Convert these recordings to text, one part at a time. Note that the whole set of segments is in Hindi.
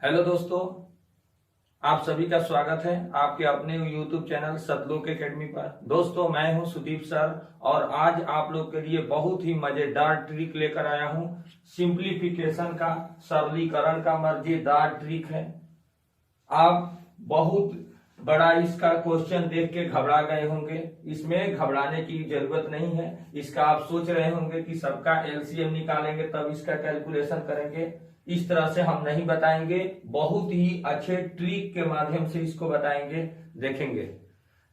हेलो दोस्तों, आप सभी का स्वागत है आपके अपने YouTube चैनल सतलोक एकेडमी पर। दोस्तों, मैं हूं सुदीप सर और आज आप लोग के लिए बहुत ही मजेदार ट्रिक लेकर आया हूं। सिंप्लीफिकेशन का, सरलीकरण का मजेदार ट्रिक है। आप बहुत बड़ा इसका क्वेश्चन देख के घबरा गए होंगे। इसमें घबराने की जरूरत नहीं है। इसका आप सोच रहे होंगे कि सबका एलसीएम निकालेंगे तब इसका कैलकुलेशन करेंगे। इस तरह से हम नहीं बताएंगे, बहुत ही अच्छे ट्रिक के माध्यम से इसको बताएंगे, देखेंगे।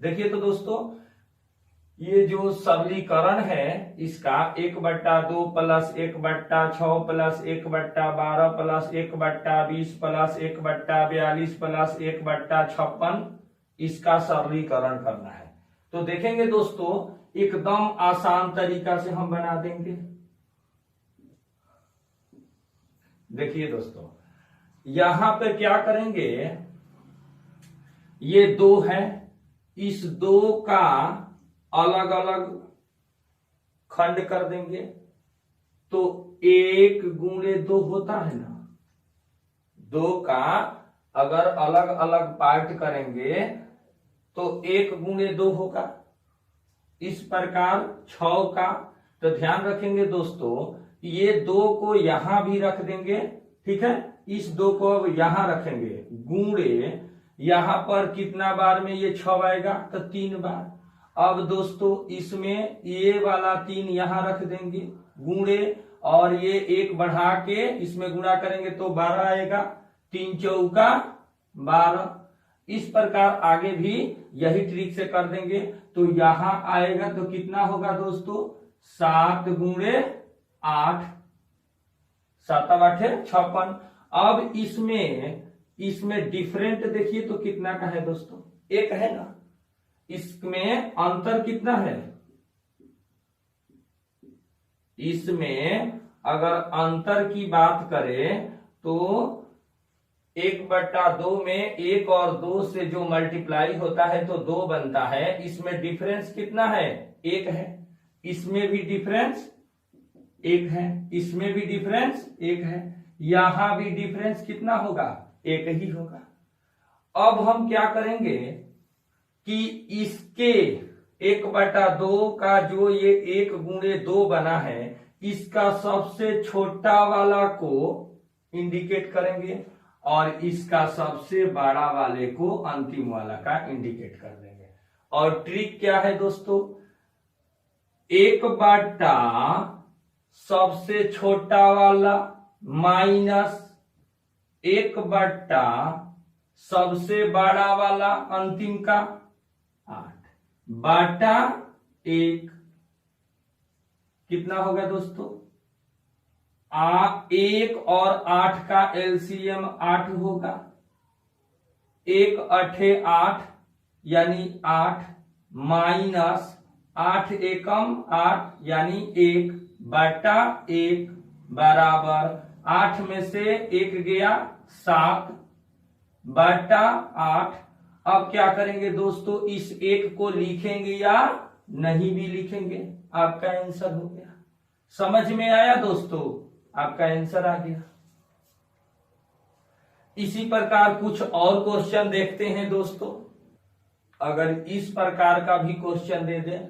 देखिए तो दोस्तों, ये जो सरलीकरण है इसका 1/2 plus 1/6 plus 1/12 plus 1/20 plus 1/42 plus 1/56 इसका सरलीकरण करना है। तो देखेंगे दोस्तों, एकदम आसान तरीका से हम बना देंगे। देखिए दोस्तों, यहां पे क्या करेंगे, ये 2 है, इस 2 का अलग अलग खंड कर देंगे। तो 1 गुणे 2 होता है ना, 2 का अगर अलग अलग पार्ट करेंगे तो 1 गुणे 2 होगा। इस प्रकार 6 का, तो ध्यान रखेंगे दोस्तों, ये 2 को यहां भी रख देंगे, ठीक है। इस 2 को अब यहां रखेंगे, गुणे यहां पर कितना बार में ये 6 आएगा, तो 3 बार। अब दोस्तों इसमें ये वाला 3 यहां रख देंगे, गुणे, और ये 1 बढ़ा के इसमें गुणा करेंगे तो 12 आएगा, 3 चौका 12। इस प्रकार आगे भी यही ट्रिक से कर देंगे। तो यहां आएगा तो कितना होगा दोस्तों, 7 गुणे 8, 7 8 56। अब इसमें डिफरेंट देखिए तो कितना का है दोस्तों, 1 है ना। इसमें अंतर कितना है, इसमें अगर अंतर की बात करें तो 1/2 में 1 और 2 से जो मल्टीप्लाई होता है तो 2 बनता है। इसमें डिफरेंस कितना है, 1 है। इसमें भी डिफरेंस 1 है, इसमें भी डिफरेंस 1 है, यहां भी डिफरेंस कितना होगा, 1 ही होगा। अब हम क्या करेंगे कि इसके 1/2 का जो ये 1 गुणे 2 बना है, इसका सबसे छोटा वाला को इंडिकेट करेंगे और इसका सबसे बड़ा वाले को, अंतिम वाला का इंडिकेट कर देंगे। और ट्रिक क्या है दोस्तों, 1/, सबसे छोटा वाला, माइनस 1/, सबसे बड़ा वाला अंतिम का 8/1 कितना होगा दोस्तों, 1 और 8 का एलसीएम 8 होगा। 1 8 8 यानी 8, माइनस 8 एकम 8 यानी 1/1 बराबर 8 में से 1 गया 7/8। अब क्या करेंगे दोस्तों, इस 1 को लिखेंगे या नहीं भी लिखेंगे, आपका आंसर हो गया। समझ में आया दोस्तों, आपका आंसर आ गया। इसी प्रकार कुछ और क्वेश्चन देखते हैं दोस्तों। अगर इस प्रकार का भी क्वेश्चन दे दें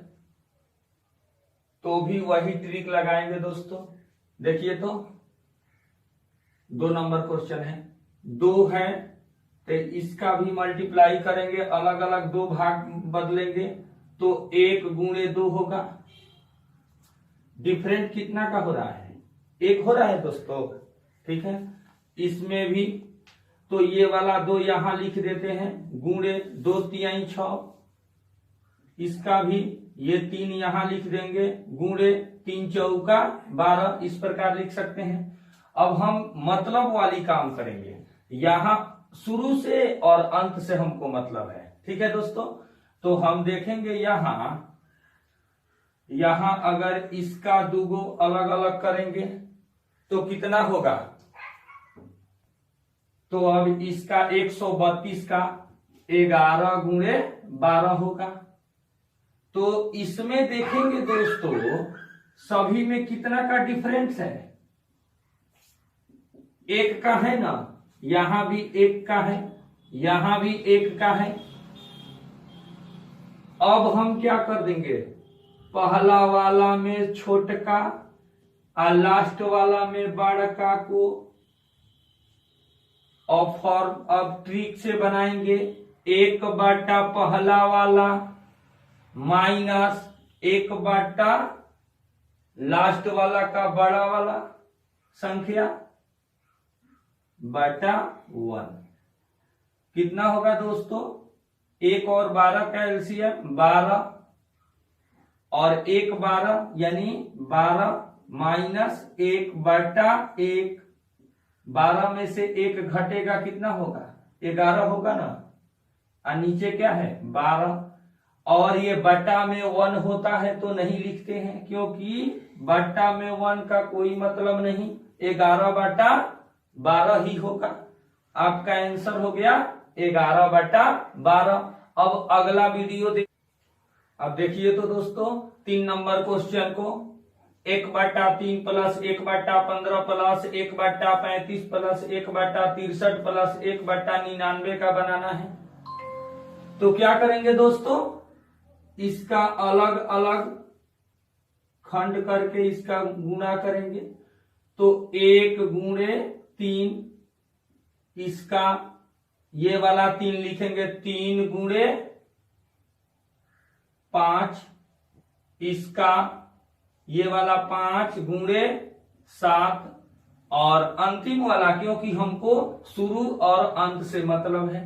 तो भी वही ट्रिक लगाएंगे दोस्तों। देखिए तो 2 नंबर क्वेश्चन है, 2 है तो इसका भी मल्टीप्लाई करेंगे, अलग अलग 2 भाग बदलेंगे तो 1 गुणे 2 होगा। डिफरेंट कितना का हो रहा है, 1 हो रहा है दोस्तों, ठीक है। इसमें भी तो ये वाला 2 यहां लिख देते हैं, गुणे 2 3 6। इसका भी ये 3 यहां लिख देंगे, गुणे 3 चौका 12, इस प्रकार लिख सकते हैं। अब हम मतलब वाली काम करेंगे, यहां शुरू से और अंत से हमको मतलब है, ठीक है दोस्तों। तो हम देखेंगे यहां अगर इसका 2 अलग अलग करेंगे तो कितना होगा, तो अब इसका 132 का 11 गुणे 12 होगा। तो इसमें देखेंगे दोस्तों, सभी में कितना का डिफरेंस है, 1 का है ना, यहां भी एक का है, यहां भी एक का है। अब हम क्या कर देंगे, पहला वाला में छोटका और लास्ट वाला में बड़का को और फॉर्म अब ट्रिक से बनाएंगे। एक बटा पहला वाला माइनस एक बटा लास्ट वाला का बड़ा वाला संख्या बटा 1। कितना होगा दोस्तों, 1 और 12 का एलसीएम 12 और 1 12 यानी 12 माइनस 1 बटा 1। 12 में से 1 घटेगा, कितना होगा 11 होगा ना, और नीचे क्या है 12। और ये बटा में 1 होता है तो नहीं लिखते हैं, क्योंकि बटा में 1 का कोई मतलब नहीं, 11 बटा 12 ही होगा। आपका आंसर हो गया 11 बटा 12। अब अगला वीडियो अब देखिए तो दोस्तों 3 नंबर क्वेश्चन को 1 बटा 3 प्लस 1 बटा 15 प्लस 1 बटा 35 प्लस 1 बटा 63 प्लस 1 बटा 99 का बनाना है। तो क्या करेंगे दोस्तों, इसका अलग अलग खंड करके इसका गुणा करेंगे। तो 1 गुणे 3, इसका ये वाला 3 लिखेंगे, 3 गुणे 5, इसका ये वाला 5 गुणे 7, और अंतिम वाला क्योंकि हमको शुरू और अंत से मतलब है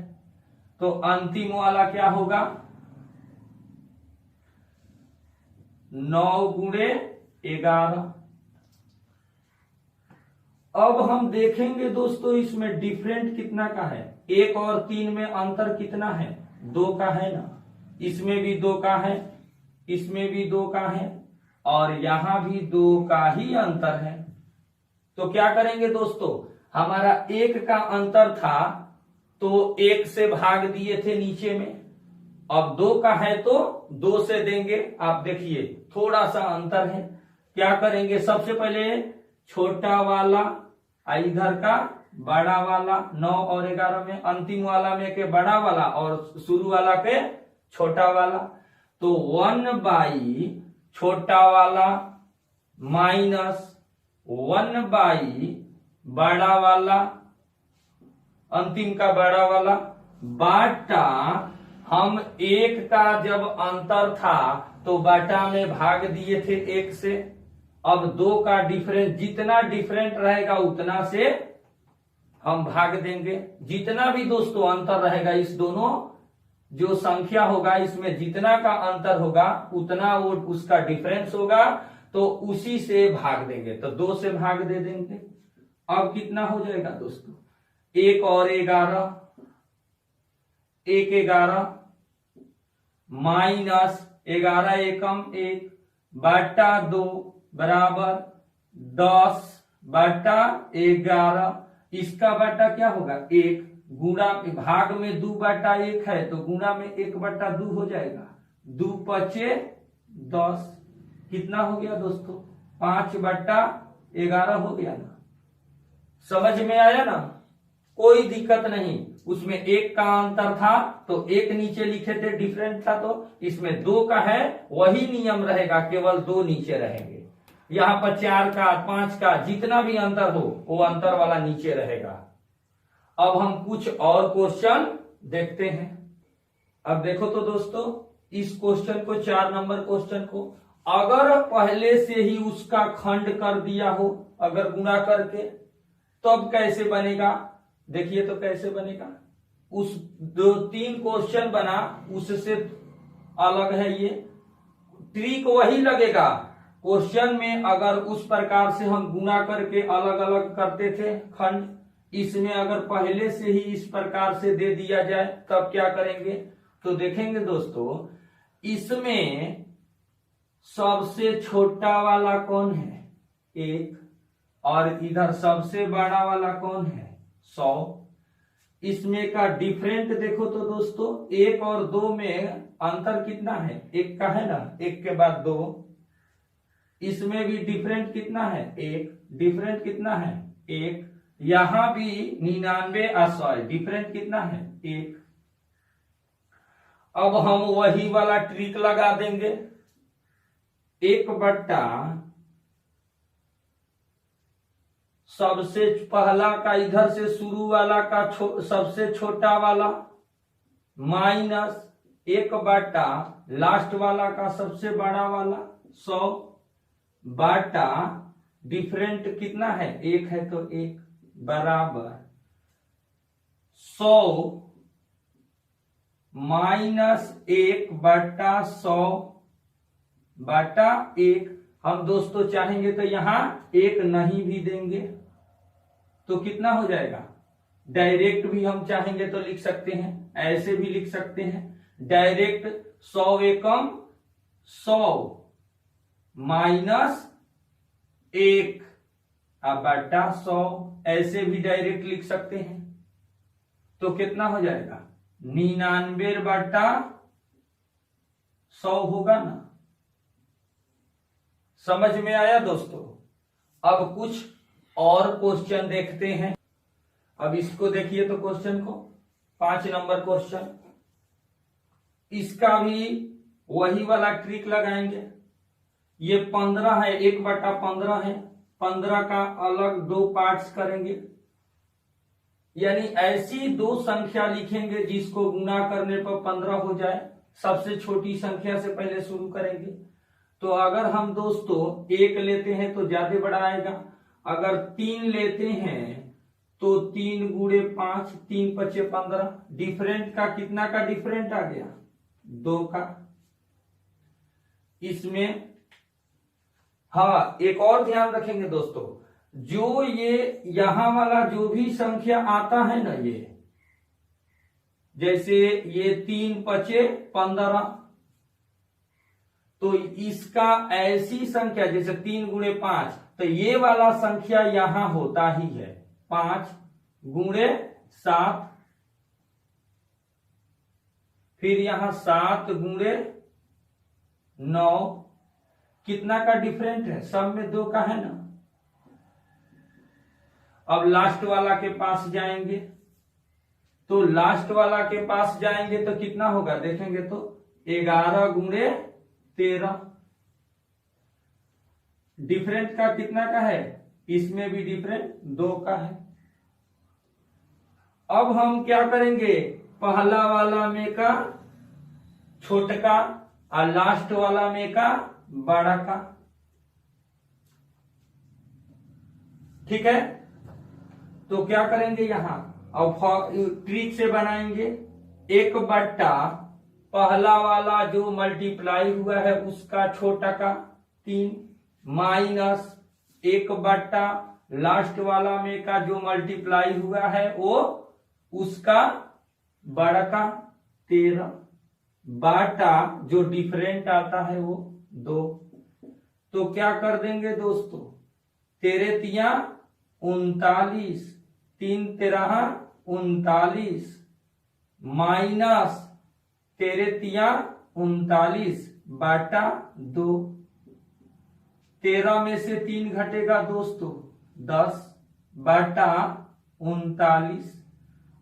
तो अंतिम वाला क्या होगा 9 गुणे 11। अब हम देखेंगे दोस्तों इसमें डिफरेंट कितना का है, 1 और 3 में अंतर कितना है 2 का है ना, इसमें भी 2 का है, इसमें भी 2 का है, और यहां भी 2 का ही अंतर है। तो क्या करेंगे दोस्तों, हमारा 1 का अंतर था तो 1 से भाग दिए थे नीचे में, अब 2 का है तो 2 से देंगे। आप देखिए थोड़ा सा अंतर है, क्या करेंगे सबसे पहले छोटा वाला इधर का बड़ा वाला 9 और 11 में, अंतिम वाला में के बड़ा वाला और शुरू वाला के छोटा वाला। तो 1 बाई छोटा वाला माइनस 1 बाई बड़ा वाला अंतिम का बड़ा वाला बाटा, हम 1 का जब अंतर था तो बाटा में भाग दिए थे 1 से। अब 2 का डिफरेंस, जितना डिफरेंट रहेगा उतना से हम भाग देंगे। जितना भी दोस्तों अंतर रहेगा इस दोनों जो संख्या होगा इसमें जितना का अंतर होगा उतना वो उसका डिफरेंस होगा, तो उसी से भाग देंगे। तो 2 से भाग दे देंगे। अब कितना हो जाएगा दोस्तों 1 और 11, 1 11 माइनस 11 एकम 1 बटा 2 बराबर 10 बटा 11। इसका बटा क्या होगा 1, गुणा भाग में 2 बटा 1 है तो गुणा में 1 बटा 2 हो जाएगा, 2 पचे 10। कितना हो गया दोस्तों 5 बटा 11 हो गया ना। समझ में आया ना, कोई दिक्कत नहीं। उसमें 1 का अंतर था तो 1 नीचे लिखे थे, डिफरेंट था, तो इसमें 2 का है वही नियम रहेगा, केवल 2 नीचे रहेंगे। यहां पर 4 का 5 का जितना भी अंतर हो वो अंतर वाला नीचे रहेगा। अब हम कुछ और क्वेश्चन देखते हैं। अब देखो तो दोस्तों इस क्वेश्चन को 4 नंबर क्वेश्चन को अगर पहले से ही उसका खंड कर दिया हो, अगर गुणा करके, तब कैसे बनेगा देखिए तो कैसे बनेगा। उस 2-3 क्वेश्चन बना उससे अलग है, ये ट्रिक वही लगेगा। क्वेश्चन में अगर उस प्रकार से हम गुणा करके अलग अलग करते थे खंड, इसमें अगर पहले से ही इस प्रकार से दे दिया जाए तब क्या करेंगे। तो देखेंगे दोस्तों इसमें सबसे छोटा वाला कौन है 1, और इधर सबसे बड़ा वाला कौन है 100। इसमें का डिफरेंट देखो तो दोस्तों 1 और 2 में अंतर कितना है 1 का है ना, 1 के बाद 2। इसमें भी डिफरेंट कितना है 1, डिफरेंट कितना है 1, यहां भी 99 और 100, डिफरेंट कितना है 1। अब हम वही वाला ट्रिक लगा देंगे, 1/, सबसे पहला का इधर से शुरू वाला का सबसे छोटा वाला, माइनस 1/, लास्ट वाला का सबसे बड़ा वाला 100/, डिफरेंट कितना है 1 है तो 1, बराबर 100 माइनस 1/100/1। हम दोस्तों चाहेंगे तो यहां 1 नहीं भी देंगे तो कितना हो जाएगा, डायरेक्ट भी हम चाहेंगे तो लिख सकते हैं, ऐसे भी लिख सकते हैं डायरेक्ट, 100 एकम 100 माइनस 1/100, ऐसे भी डायरेक्ट लिख सकते हैं। तो कितना हो जाएगा 99/100 होगा ना। समझ में आया दोस्तों। अब कुछ और क्वेश्चन देखते हैं। अब इसको देखिए तो क्वेश्चन को, 5 नंबर क्वेश्चन, इसका भी वही वाला ट्रिक लगाएंगे। ये 15 है, 1/15 है, 15 का अलग 2 पार्ट्स करेंगे, यानी ऐसी 2 संख्या लिखेंगे जिसको गुणा करने पर 15 हो जाए। सबसे छोटी संख्या से पहले शुरू करेंगे। तो अगर हम दोस्तों 1 लेते हैं तो ज्यादा बड़ा आएगा, अगर 3 लेते हैं तो 3 गुणे 5, 3 × 5 = 15, डिफरेंट का कितना का डिफरेंट आ गया 2 का। इसमें हाँ एक और ध्यान रखेंगे दोस्तों, जो ये यहां वाला जो भी संख्या आता है ना, ये जैसे ये 3 × 15, तो इसका ऐसी संख्या जैसे 3 गुणे 5, तो ये वाला संख्या यहां होता ही है 5 गुणे 7, फिर यहां 7 गुणे 9, कितना का डिफरेंट है, सब में 2 का है ना। अब लास्ट वाला के पास जाएंगे, तो लास्ट वाला के पास जाएंगे तो कितना होगा देखेंगे तो 11 गुणे 13, डिफरेंट का कितना का है, इसमें भी डिफरेंट 2 का है। अब हम क्या करेंगे, पहला वाला में का छोटका और लास्ट वाला में का बड़ा का, ठीक है। तो क्या करेंगे यहां, अब ट्रिक से बनाएंगे, 1/, पहला वाला जो मल्टीप्लाई हुआ है उसका छोटा का 3, माइनस 1/, लास्ट वाला में का जो मल्टीप्लाई हुआ है वो उसका बड़ा का 13, बाटा जो डिफरेंट आता है वो 2। तो क्या कर देंगे दोस्तों, 13 × 39, 3 × 13 39, माइनस 13 × 39/2, 13 में से 3 घटेगा दोस्तों 10/39,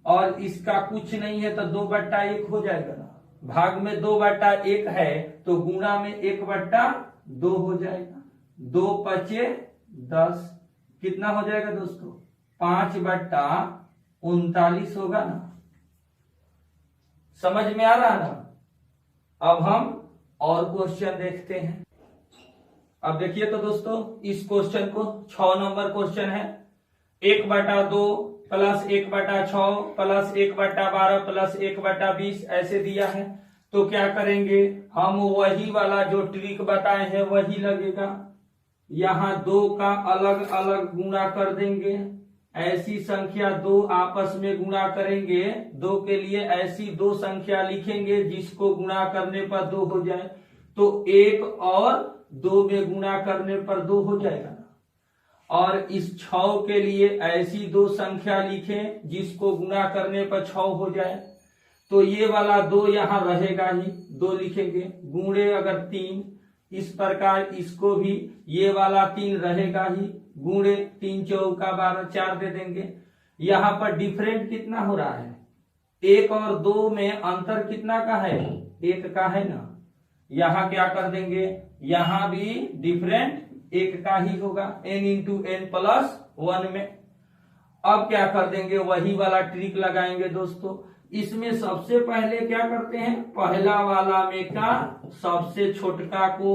और इसका कुछ नहीं है तो 2/1 हो जाएगा ना, भाग में 2/1 है तो गुणा में 1/2 हो जाएगा, 2 × 10, कितना हो जाएगा दोस्तों 5/39 होगा ना। समझ में आ रहा ना। अब हम और क्वेश्चन देखते हैं। अब देखिए तो दोस्तों इस क्वेश्चन को 6 नंबर क्वेश्चन है, 1/2 + 1/6 + 1/12 + 1/20 ऐसे दिया है। तो क्या करेंगे, हम वही वाला जो ट्रिक बताए हैं वही लगेगा, यहां 2 का अलग अलग गुणा कर देंगे, ऐसी संख्या 2 आपस में गुणा करेंगे, 2 के लिए ऐसी 2 संख्या लिखेंगे जिसको गुणा करने पर 2 हो जाए, तो 1 और 2 में गुणा करने पर 2 हो जाएगा। और इस 6 के लिए ऐसी 2 संख्या लिखें जिसको गुणा करने पर 6 हो जाए, तो ये वाला 2 यहां रहेगा ही, 2 लिखेंगे, गुणे अगर 3, इस प्रकार इसको भी ये वाला 3 रहेगा ही, गुणे 3 चौका 12, 4 दे देंगे। यहाँ पर डिफरेंट कितना हो रहा है, 1 और 2 में अंतर कितना का है, 1 का है ना। यहाँ क्या कर देंगे, यहाँ भी डिफरेंट 1 का ही होगा, n इंटू n प्लस 1 में। अब क्या कर देंगे, वही वाला ट्रिक लगाएंगे दोस्तों। इसमें सबसे पहले क्या करते हैं, पहला वाला में का सबसे छोटका को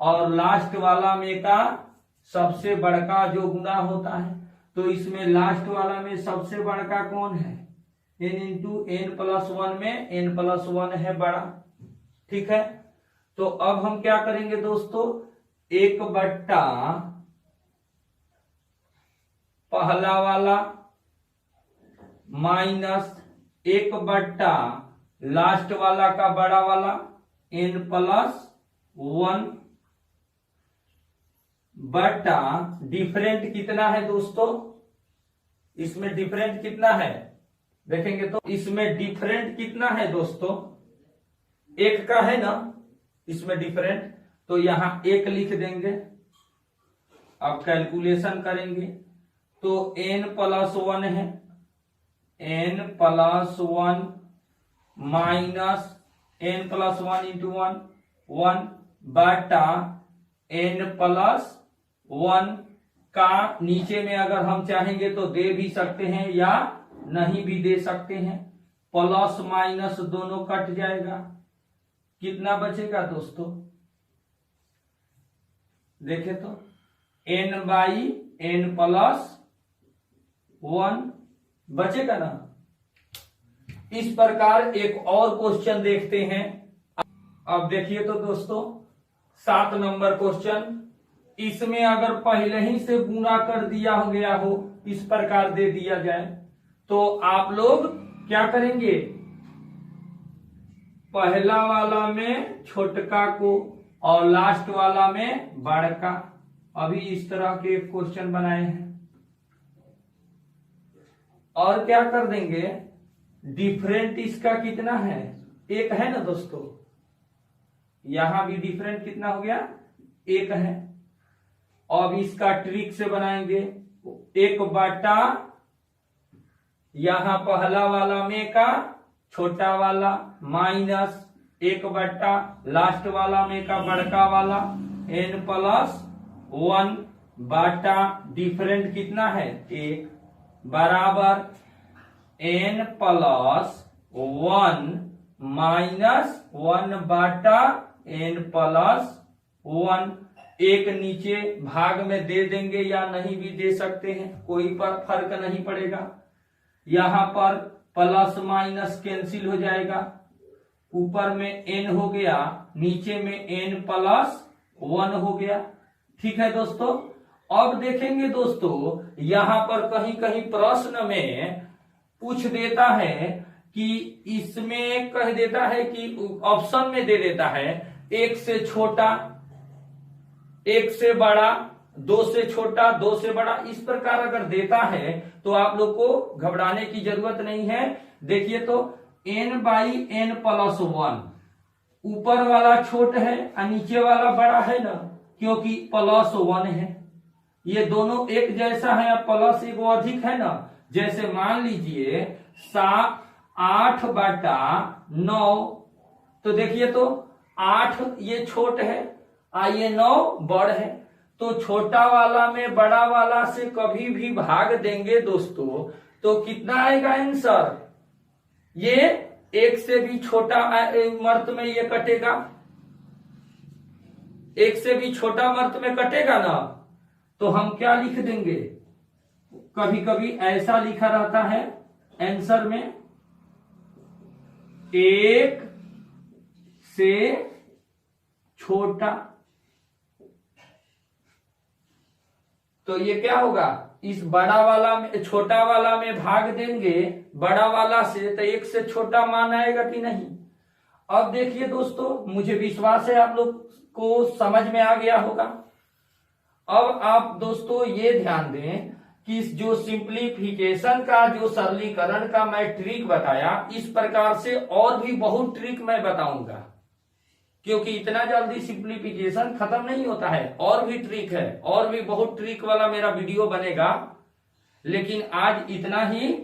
और लास्ट वाला में का सबसे बड़का जो गुना होता है, तो इसमें लास्ट वाला में सबसे बड़का कौन है, n इंटू n प्लस 1 में n प्लस 1 है बड़ा। ठीक है, तो अब हम क्या करेंगे दोस्तों, 1 बट्टा पहला वाला माइनस 1 बट्टा लास्ट वाला का बड़ा वाला n प्लस 1 बट्टा डिफरेंट कितना है दोस्तों, इसमें डिफरेंट कितना है देखेंगे तो इसमें डिफरेंट कितना है दोस्तों, 1 का है ना इसमें डिफरेंट, तो यहां 1 लिख देंगे। अब कैलकुलेशन करेंगे तो n प्लस 1 है, n plus 1 minus n plus 1 into 1 बटा n प्लस 1 का नीचे में अगर हम चाहेंगे तो दे भी सकते हैं या नहीं भी दे सकते हैं, प्लस माइनस दोनों कट जाएगा, कितना बचेगा दोस्तों, देखे तो n बाई n प्लस 1 बचेगा ना। इस प्रकार एक और क्वेश्चन देखते हैं। अब देखिए तो दोस्तों 7 नंबर क्वेश्चन, इसमें अगर पहले ही से गुणा कर दिया हो गया हो, इस प्रकार दे दिया जाए, तो आप लोग क्या करेंगे, पहला वाला में छोटका को और लास्ट वाला में बड़का। अभी इस तरह के क्वेश्चन बनाए हैं। और क्या कर देंगे, डिफरेंट इसका कितना है, 1 है ना दोस्तों, यहां भी डिफरेंट कितना हो गया, 1 है। अब इसका ट्रिक से बनाएंगे, 1 बटा यहां पहला वाला में का छोटा वाला माइनस 1 बटा लास्ट वाला में का बड़का वाला n प्लस 1 बटा डिफरेंट कितना है, 1 बराबर n प्लस 1 माइनस 1 बटा n प्लस 1। एक नीचे भाग में दे देंगे या नहीं भी दे सकते हैं, कोई पर फर्क नहीं पड़ेगा। यहां पर प्लस माइनस कैंसिल हो जाएगा, ऊपर में n हो गया, नीचे में n प्लस 1 हो गया। ठीक है दोस्तों, अब देखेंगे दोस्तों यहां पर कहीं कहीं प्रश्न में पूछ देता है कि इसमें कह देता है कि ऑप्शन में दे देता है 1 से छोटा, 1 से बड़ा, 2 से छोटा, 2 से बड़ा, इस प्रकार अगर देता है तो आप लोग को घबराने की जरूरत नहीं है। देखिए तो n बाई n प्लस 1, ऊपर वाला छोट है और नीचे वाला बड़ा है ना, क्योंकि प्लस 1 है, ये दोनों एक जैसा है, प्लस एगो अधिक है ना। जैसे मान लीजिए 8 बटा 9, तो देखिए तो 8 ये छोट है और ये 9 बड़ है, तो छोटा वाला में बड़ा वाला से कभी भी भाग देंगे दोस्तों तो कितना आएगा आंसर, ये 1 से भी छोटा मर्त में ये कटेगा, 1 से भी छोटा मर्त में कटेगा ना, तो हम क्या लिख देंगे, कभी कभी ऐसा लिखा रहता है आंसर में 1 से छोटा, तो ये क्या होगा, इस बड़ा वाला में छोटा वाला में भाग देंगे बड़ा वाला से, तो 1 से छोटा मान आएगा कि नहीं। अब देखिए दोस्तों, मुझे विश्वास है आप लोग को समझ में आ गया होगा। अब आप दोस्तों ये ध्यान दें कि जो सिंप्लीफिकेशन का जो सरलीकरण का मैं ट्रिक बताया, इस प्रकार से और भी बहुत ट्रिक मैं बताऊंगा। क्योंकि इतना जल्दी सिंप्लीफिकेशन खत्म नहीं होता है, और भी ट्रिक है, और भी बहुत ट्रिक वाला मेरा वीडियो बनेगा, लेकिन आज इतना ही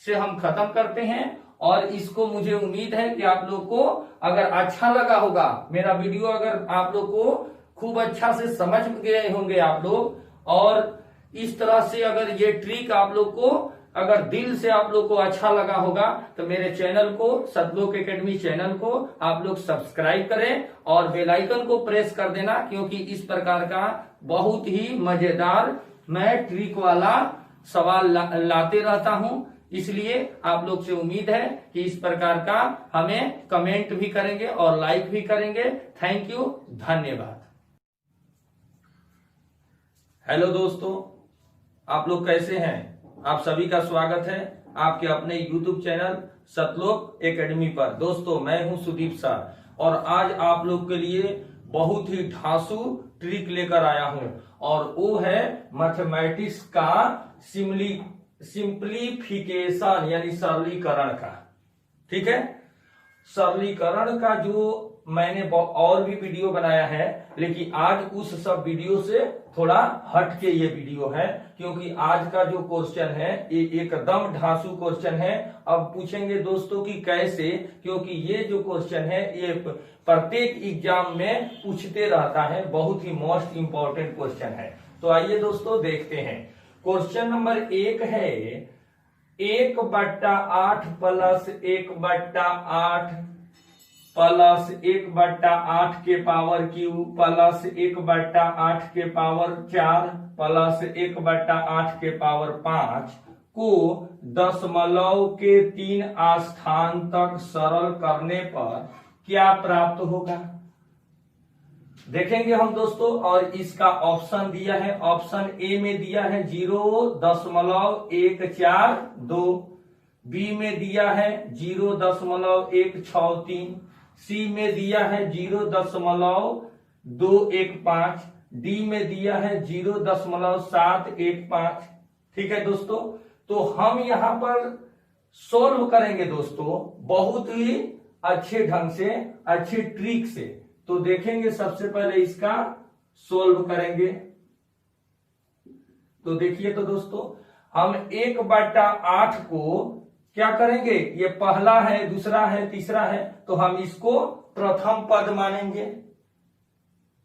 से हम खत्म करते हैं। और इसको मुझे उम्मीद है कि आप लोग को अगर अच्छा लगा होगा मेरा वीडियो, अगर आप लोग को खूब अच्छा से समझ गए होंगे आप लोग, और इस तरह से अगर ये ट्रिक आप लोग को अगर दिल से आप लोग को अच्छा लगा होगा तो मेरे चैनल को, सतलोक एकेडमी चैनल को आप लोग सब्सक्राइब करें और बेल आइकन को प्रेस कर देना, क्योंकि इस प्रकार का बहुत ही मजेदार मैं ट्रिक वाला सवाल लाते रहता हूं। इसलिए आप लोग से उम्मीद है कि इस प्रकार का हमें कमेंट भी करेंगे और लाइक भी करेंगे। थैंक यू, धन्यवाद। हेलो दोस्तों, आप लोग कैसे हैं? आप सभी का स्वागत है आपके अपने YouTube चैनल सतलोक एकेडमी पर। दोस्तों, मैं हूं सुदीप सर और आज आप लोग के लिए बहुत ही धांसू ट्रिक लेकर आया हूं, और वो है मैथमेटिक्स का सिंप्लीफिकेशन यानी सरलीकरण का। ठीक है, सरलीकरण का जो मैंने और भी वीडियो बनाया है, लेकिन आज उस सब वीडियो से थोड़ा हट के ये वीडियो है, क्योंकि आज का जो क्वेश्चन है ये एकदम धांसू क्वेश्चन है। अब पूछेंगे दोस्तों कि कैसे, क्योंकि ये जो क्वेश्चन है ये प्रत्येक एग्जाम में पूछते रहता है, बहुत ही मोस्ट इंपॉर्टेंट क्वेश्चन है। तो आइए दोस्तों देखते हैं। क्वेश्चन नंबर 1 है 1/8 प्लस 1/8 प्लस 1/8 के पावर क्यू प्लस 1/8 के पावर 4 प्लस 1/8 के पावर 5 को दशमलव के 3 स्थान तक सरल करने पर क्या प्राप्त होगा? देखेंगे हम दोस्तों, और इसका ऑप्शन दिया है, ऑप्शन ए में दिया है 0.142, बी में दिया है 0.163, सी में दिया है 0.215, डी में दिया है 0.715। ठीक है दोस्तों, तो हम यहां पर सोल्व करेंगे दोस्तों बहुत ही अच्छे ढंग से, अच्छी ट्रिक से। तो देखेंगे सबसे पहले इसका सोल्व करेंगे। तो देखिए तो दोस्तों, हम 1/8 को क्या करेंगे, ये पहला है, दूसरा है, तीसरा है, तो हम इसको प्रथम पद मानेंगे।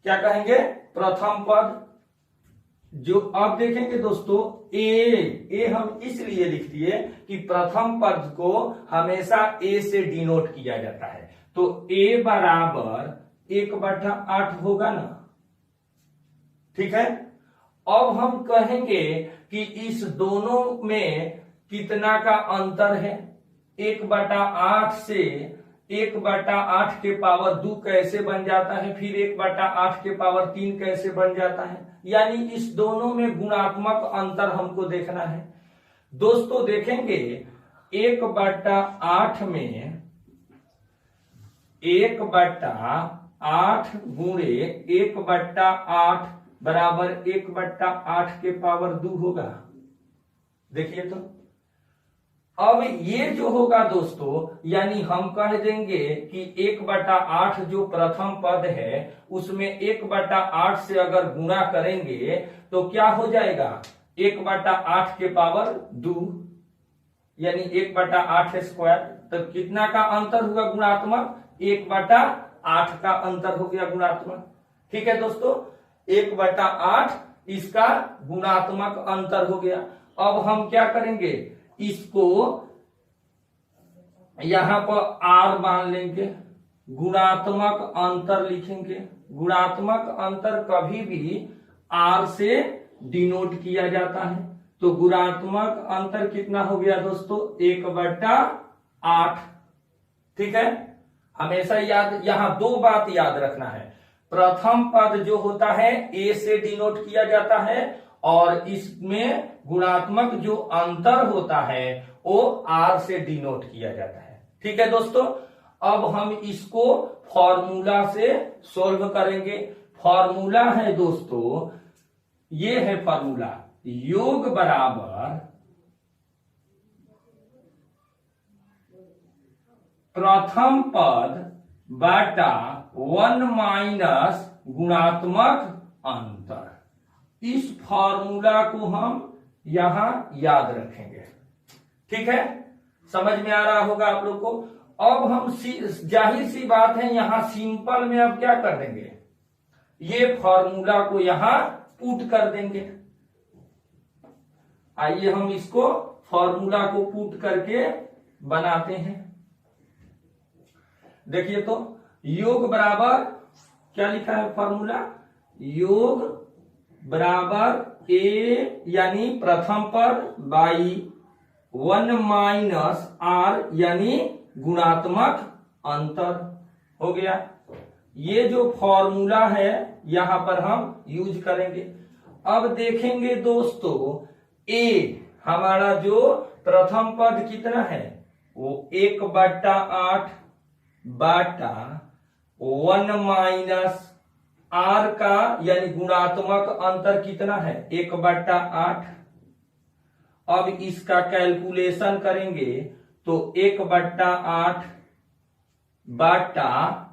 क्या कहेंगे? प्रथम पद। जो अब देखेंगे दोस्तों, ए हम इसलिए लिख दिए कि प्रथम पद को हमेशा ए से डिनोट किया जाता है, तो ए बराबर 1/8 होगा ना। ठीक है, अब हम कहेंगे कि इस दोनों में कितना का अंतर है। 1/8 से 1/8 के पावर 2 कैसे बन जाता है, फिर 1/8 के पावर 3 कैसे बन जाता है, यानी इस दोनों में गुणात्मक अंतर हमको देखना है। दोस्तों देखेंगे 1/8 में 1/8 गुणे 1/8 बराबर 1/8 के पावर 2 होगा। देखिए तो अब ये जो होगा दोस्तों, यानी हम कह देंगे कि 1/8 जो प्रथम पद है उसमें 1/8 से अगर गुणा करेंगे तो क्या हो जाएगा, 1/8 के पावर 2 यानी 1/8 स्क्वायर। तो कितना का अंतर हुआ गुणात्मक, 1/8 का अंतर हो गया गुणात्मक। ठीक है दोस्तों, 1/8 इसका गुणात्मक अंतर हो गया। अब हम क्या करेंगे, इसको यहां पर आर मान लेंगे, गुणात्मक अंतर लिखेंगे। गुणात्मक अंतर कभी भी आर से डिनोट किया जाता है, तो गुणात्मक अंतर कितना हो गया दोस्तों, 1/8। ठीक है, हमेशा याद, यहां 2 बात याद रखना है। प्रथम पद जो होता है ए से डिनोट किया जाता है, और इसमें गुणात्मक जो अंतर होता है वो आर से डिनोट किया जाता है। ठीक है दोस्तों, अब हम इसको फॉर्मूला से सॉल्व करेंगे। फॉर्मूला है दोस्तों, ये है फॉर्मूला, योग बराबर प्रथम पद बटा 1 माइनस गुणात्मक अंतर। इस फॉर्मूला को हम यहां याद रखेंगे। ठीक है, समझ में आ रहा होगा आप लोग को। अब हम जाहिर सी बात है यहां सिंपल में अब क्या कर देंगे, ये फॉर्मूला को यहां पुट कर देंगे। आइए हम इसको फॉर्मूला को पुट करके बनाते हैं। देखिए तो योग बराबर क्या लिखा है फॉर्मूला, योग बराबर ए यानी प्रथम पद बाई 1 माइनस आर यानी गुणात्मक अंतर हो गया। ये जो फॉर्मूला है यहां पर हम यूज करेंगे। अब देखेंगे दोस्तों, ए हमारा जो प्रथम पद कितना है वो 1/8 बटा 1 माइनस आर का यानी गुणात्मक अंतर कितना है 1/8। अब इसका कैलकुलेशन करेंगे तो 1/8 बटा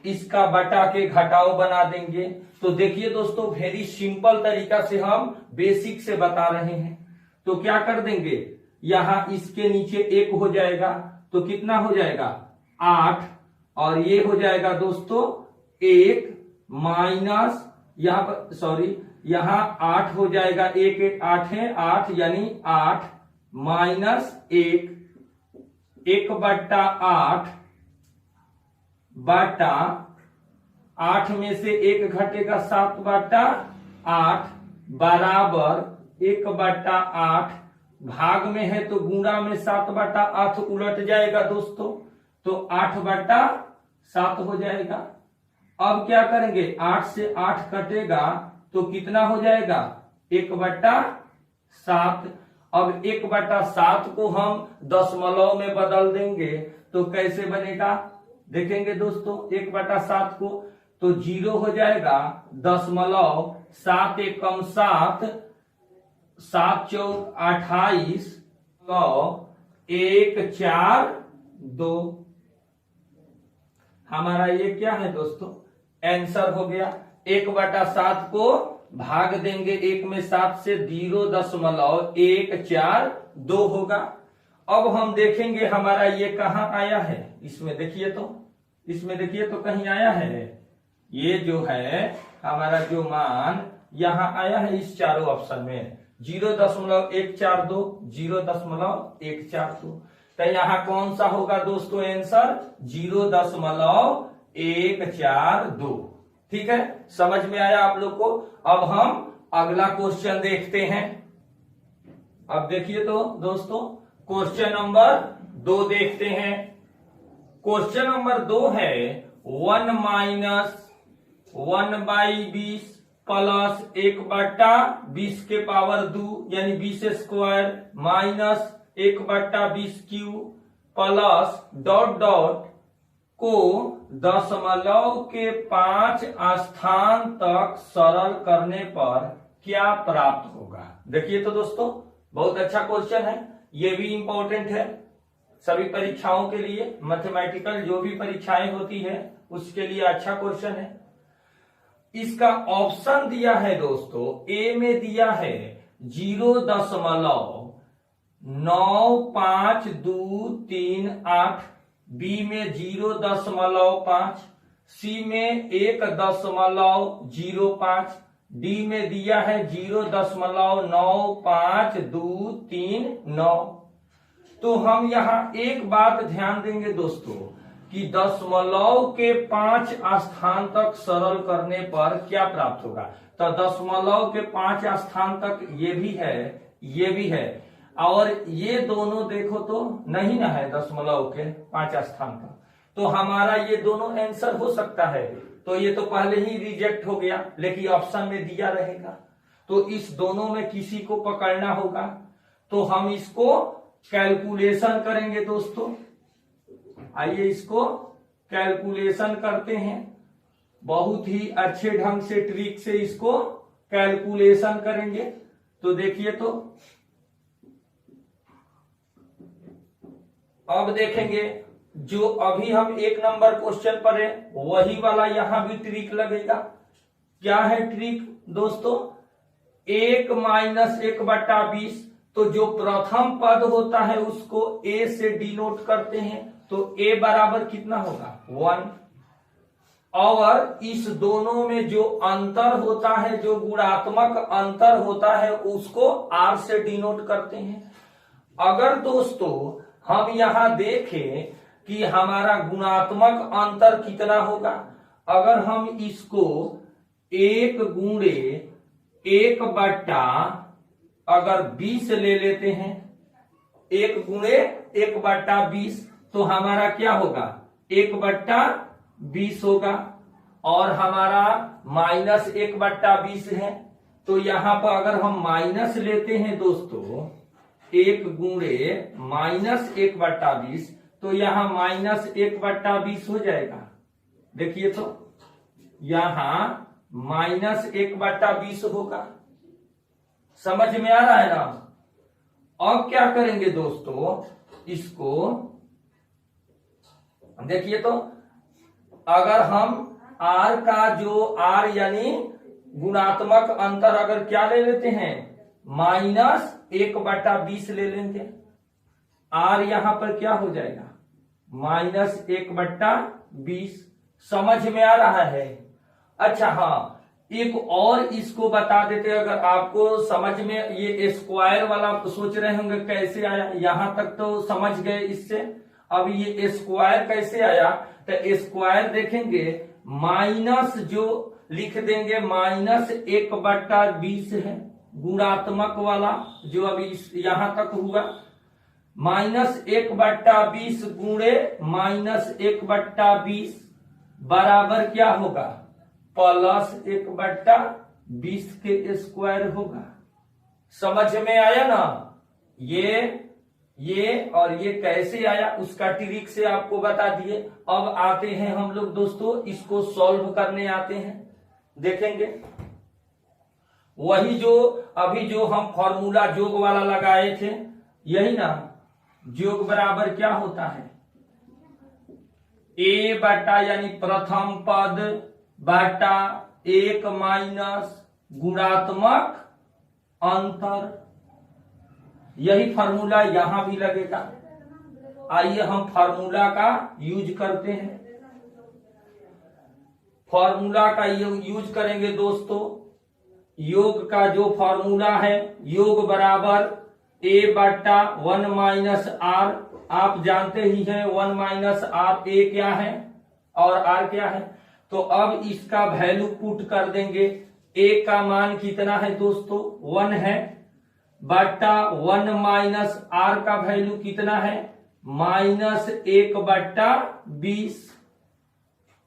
इसका बटा के घटाव बना देंगे। तो देखिए दोस्तों, वेरी सिंपल तरीका से हम बेसिक से बता रहे हैं। तो क्या कर देंगे, यहां इसके नीचे 1 हो जाएगा तो कितना हो जाएगा 8, और ये हो जाएगा दोस्तों 1 माइनस यहां पर सॉरी यहां 8 हो जाएगा, 1 1 8 है 8 यानी 8 माइनस 1/8 बटा 8 में से 1 घटेगा 7/8 बराबर 1/8 भाग में है तो गुणा में 7/8 उलट जाएगा दोस्तों, तो 8/7 हो जाएगा। अब क्या करेंगे, 8 से 8 कटेगा तो कितना हो जाएगा 1/7। अब 1/7 को हम दशमलव में बदल देंगे तो कैसे बनेगा, देखेंगे दोस्तों 1/7 को तो 0 हो जाएगा, 7 एकम 7, 7 चौक 28, 1 4 2। हमारा ये क्या है दोस्तों, आंसर हो गया। 1/7 को भाग देंगे 1 में 7 से 0.142 होगा। अब हम देखेंगे हमारा ये कहां आया है, इसमें देखिए तो कहीं आया है, ये जो है हमारा जो मान यहां आया है इस चारों ऑप्शन में 0.142 0.142। तो यहां कौन सा होगा दोस्तों आंसर 0.142। ठीक है, समझ में आया आप लोग को। अब हम अगला क्वेश्चन देखते हैं। अब देखिए तो दोस्तों क्वेश्चन नंबर 2 देखते हैं। क्वेश्चन नंबर 2 है 1 माइनस 1/20 प्लस 1/20 के पावर 2 यानी 20 square minus 1/20 cube plus dot dot को दशमलव के 5 स्थान तक सरल करने पर क्या प्राप्त होगा। देखिए तो दोस्तों बहुत अच्छा क्वेश्चन है, ये भी इंपॉर्टेंट है सभी परीक्षाओं के लिए, मैथमेटिकल जो भी परीक्षाएं होती है उसके लिए अच्छा क्वेश्चन है। इसका ऑप्शन दिया है दोस्तों, ए में दिया है 0.95238, बी में 0.5, सी में 1.05, डी में दिया है 0.95239। तो हम यहां एक बात ध्यान देंगे दोस्तों कि दशमलव के 5 स्थान तक सरल करने पर क्या प्राप्त होगा। तो दशमलव के 5 स्थान तक ये भी है और ये दोनों देखो तो नहीं ना है दशमलव के 5 स्थान तक, तो हमारा ये दोनों आंसर हो सकता है। तो ये तो पहले ही रिजेक्ट हो गया, लेकिन ऑप्शन में दिया रहेगा तो इस दोनों में किसी को पकड़ना होगा। तो हम इसको कैलकुलेशन करेंगे दोस्तों। आइए इसको कैलकुलेशन करते हैं, बहुत ही अच्छे ढंग से ट्रिक से इसको कैलकुलेशन करेंगे। तो देखिए तो अब देखेंगे जो अभी हम 1 नंबर क्वेश्चन पर है वही वाला यहां भी ट्रिक लगेगा। क्या है ट्रिक दोस्तों? 1-1/20, तो जो प्रथम पद होता है उसको a से डिनोट करते हैं, तो a बराबर कितना होगा 1। और इस दोनों में जो अंतर होता है, जो गुणात्मक अंतर होता है, उसको r से डिनोट करते हैं। अगर दोस्तों हम यहां देखें कि हमारा गुणात्मक अंतर कितना होगा, अगर हम इसको 1 गुणे 1/20 ले लेते हैं, 1 गुणे 1/20, तो हमारा क्या होगा 1/20 होगा। और हमारा -1/20 है, तो यहां पर अगर हम माइनस लेते हैं दोस्तों 1 गुणे -1/20, तो यहां -1/20 हो जाएगा। देखिए तो यहां -1/20 होगा। समझ में आ रहा है ना? अब क्या करेंगे दोस्तों, इसको देखिए तो अगर हम r का जो r यानी गुणात्मक अंतर अगर क्या ले लेते हैं -1/20 ले लेंगे, r यहां पर क्या हो जाएगा -1/20। समझ में आ रहा है? अच्छा हाँ, एक और इसको बता देते, अगर आपको समझ में ये स्क्वायर वाला सोच रहे होंगे कैसे आया, यहां तक तो समझ गए इससे। अब ये स्क्वायर कैसे आया, तो स्क्वायर देखेंगे माइनस जो लिख देंगे -1/20 है गुणात्मक वाला, जो अभी यहां तक हुआ -1/20 गुणे -1/20 बराबर क्या होगा +1/20 के स्क्वायर होगा। समझ में आया ना? ये और ये कैसे आया उसका ट्रिक से आपको बता दिए। अब आते हैं हम लोग दोस्तों इसको सॉल्व करने आते हैं, देखेंगे वही जो अभी जो हम फॉर्मूला जोग वाला लगाए थे, यही ना। जोग बराबर क्या होता है a बटा यानी प्रथम पद बटा 1 माइनस गुणात्मक अंतर। यही फार्मूला यहां भी लगेगा। आइए हम फार्मूला का यूज करते हैं। फार्मूला का यूज करेंगे दोस्तों। योग का जो फार्मूला है, योग बराबर a बटा 1 माइनस r, आप जानते ही हैं 1 माइनस r, a क्या है और r क्या है। तो अब इसका वैल्यू पुट कर देंगे। a का मान कितना है दोस्तों 1 है, बटा 1 माइनस r का वैल्यू कितना है -1/20,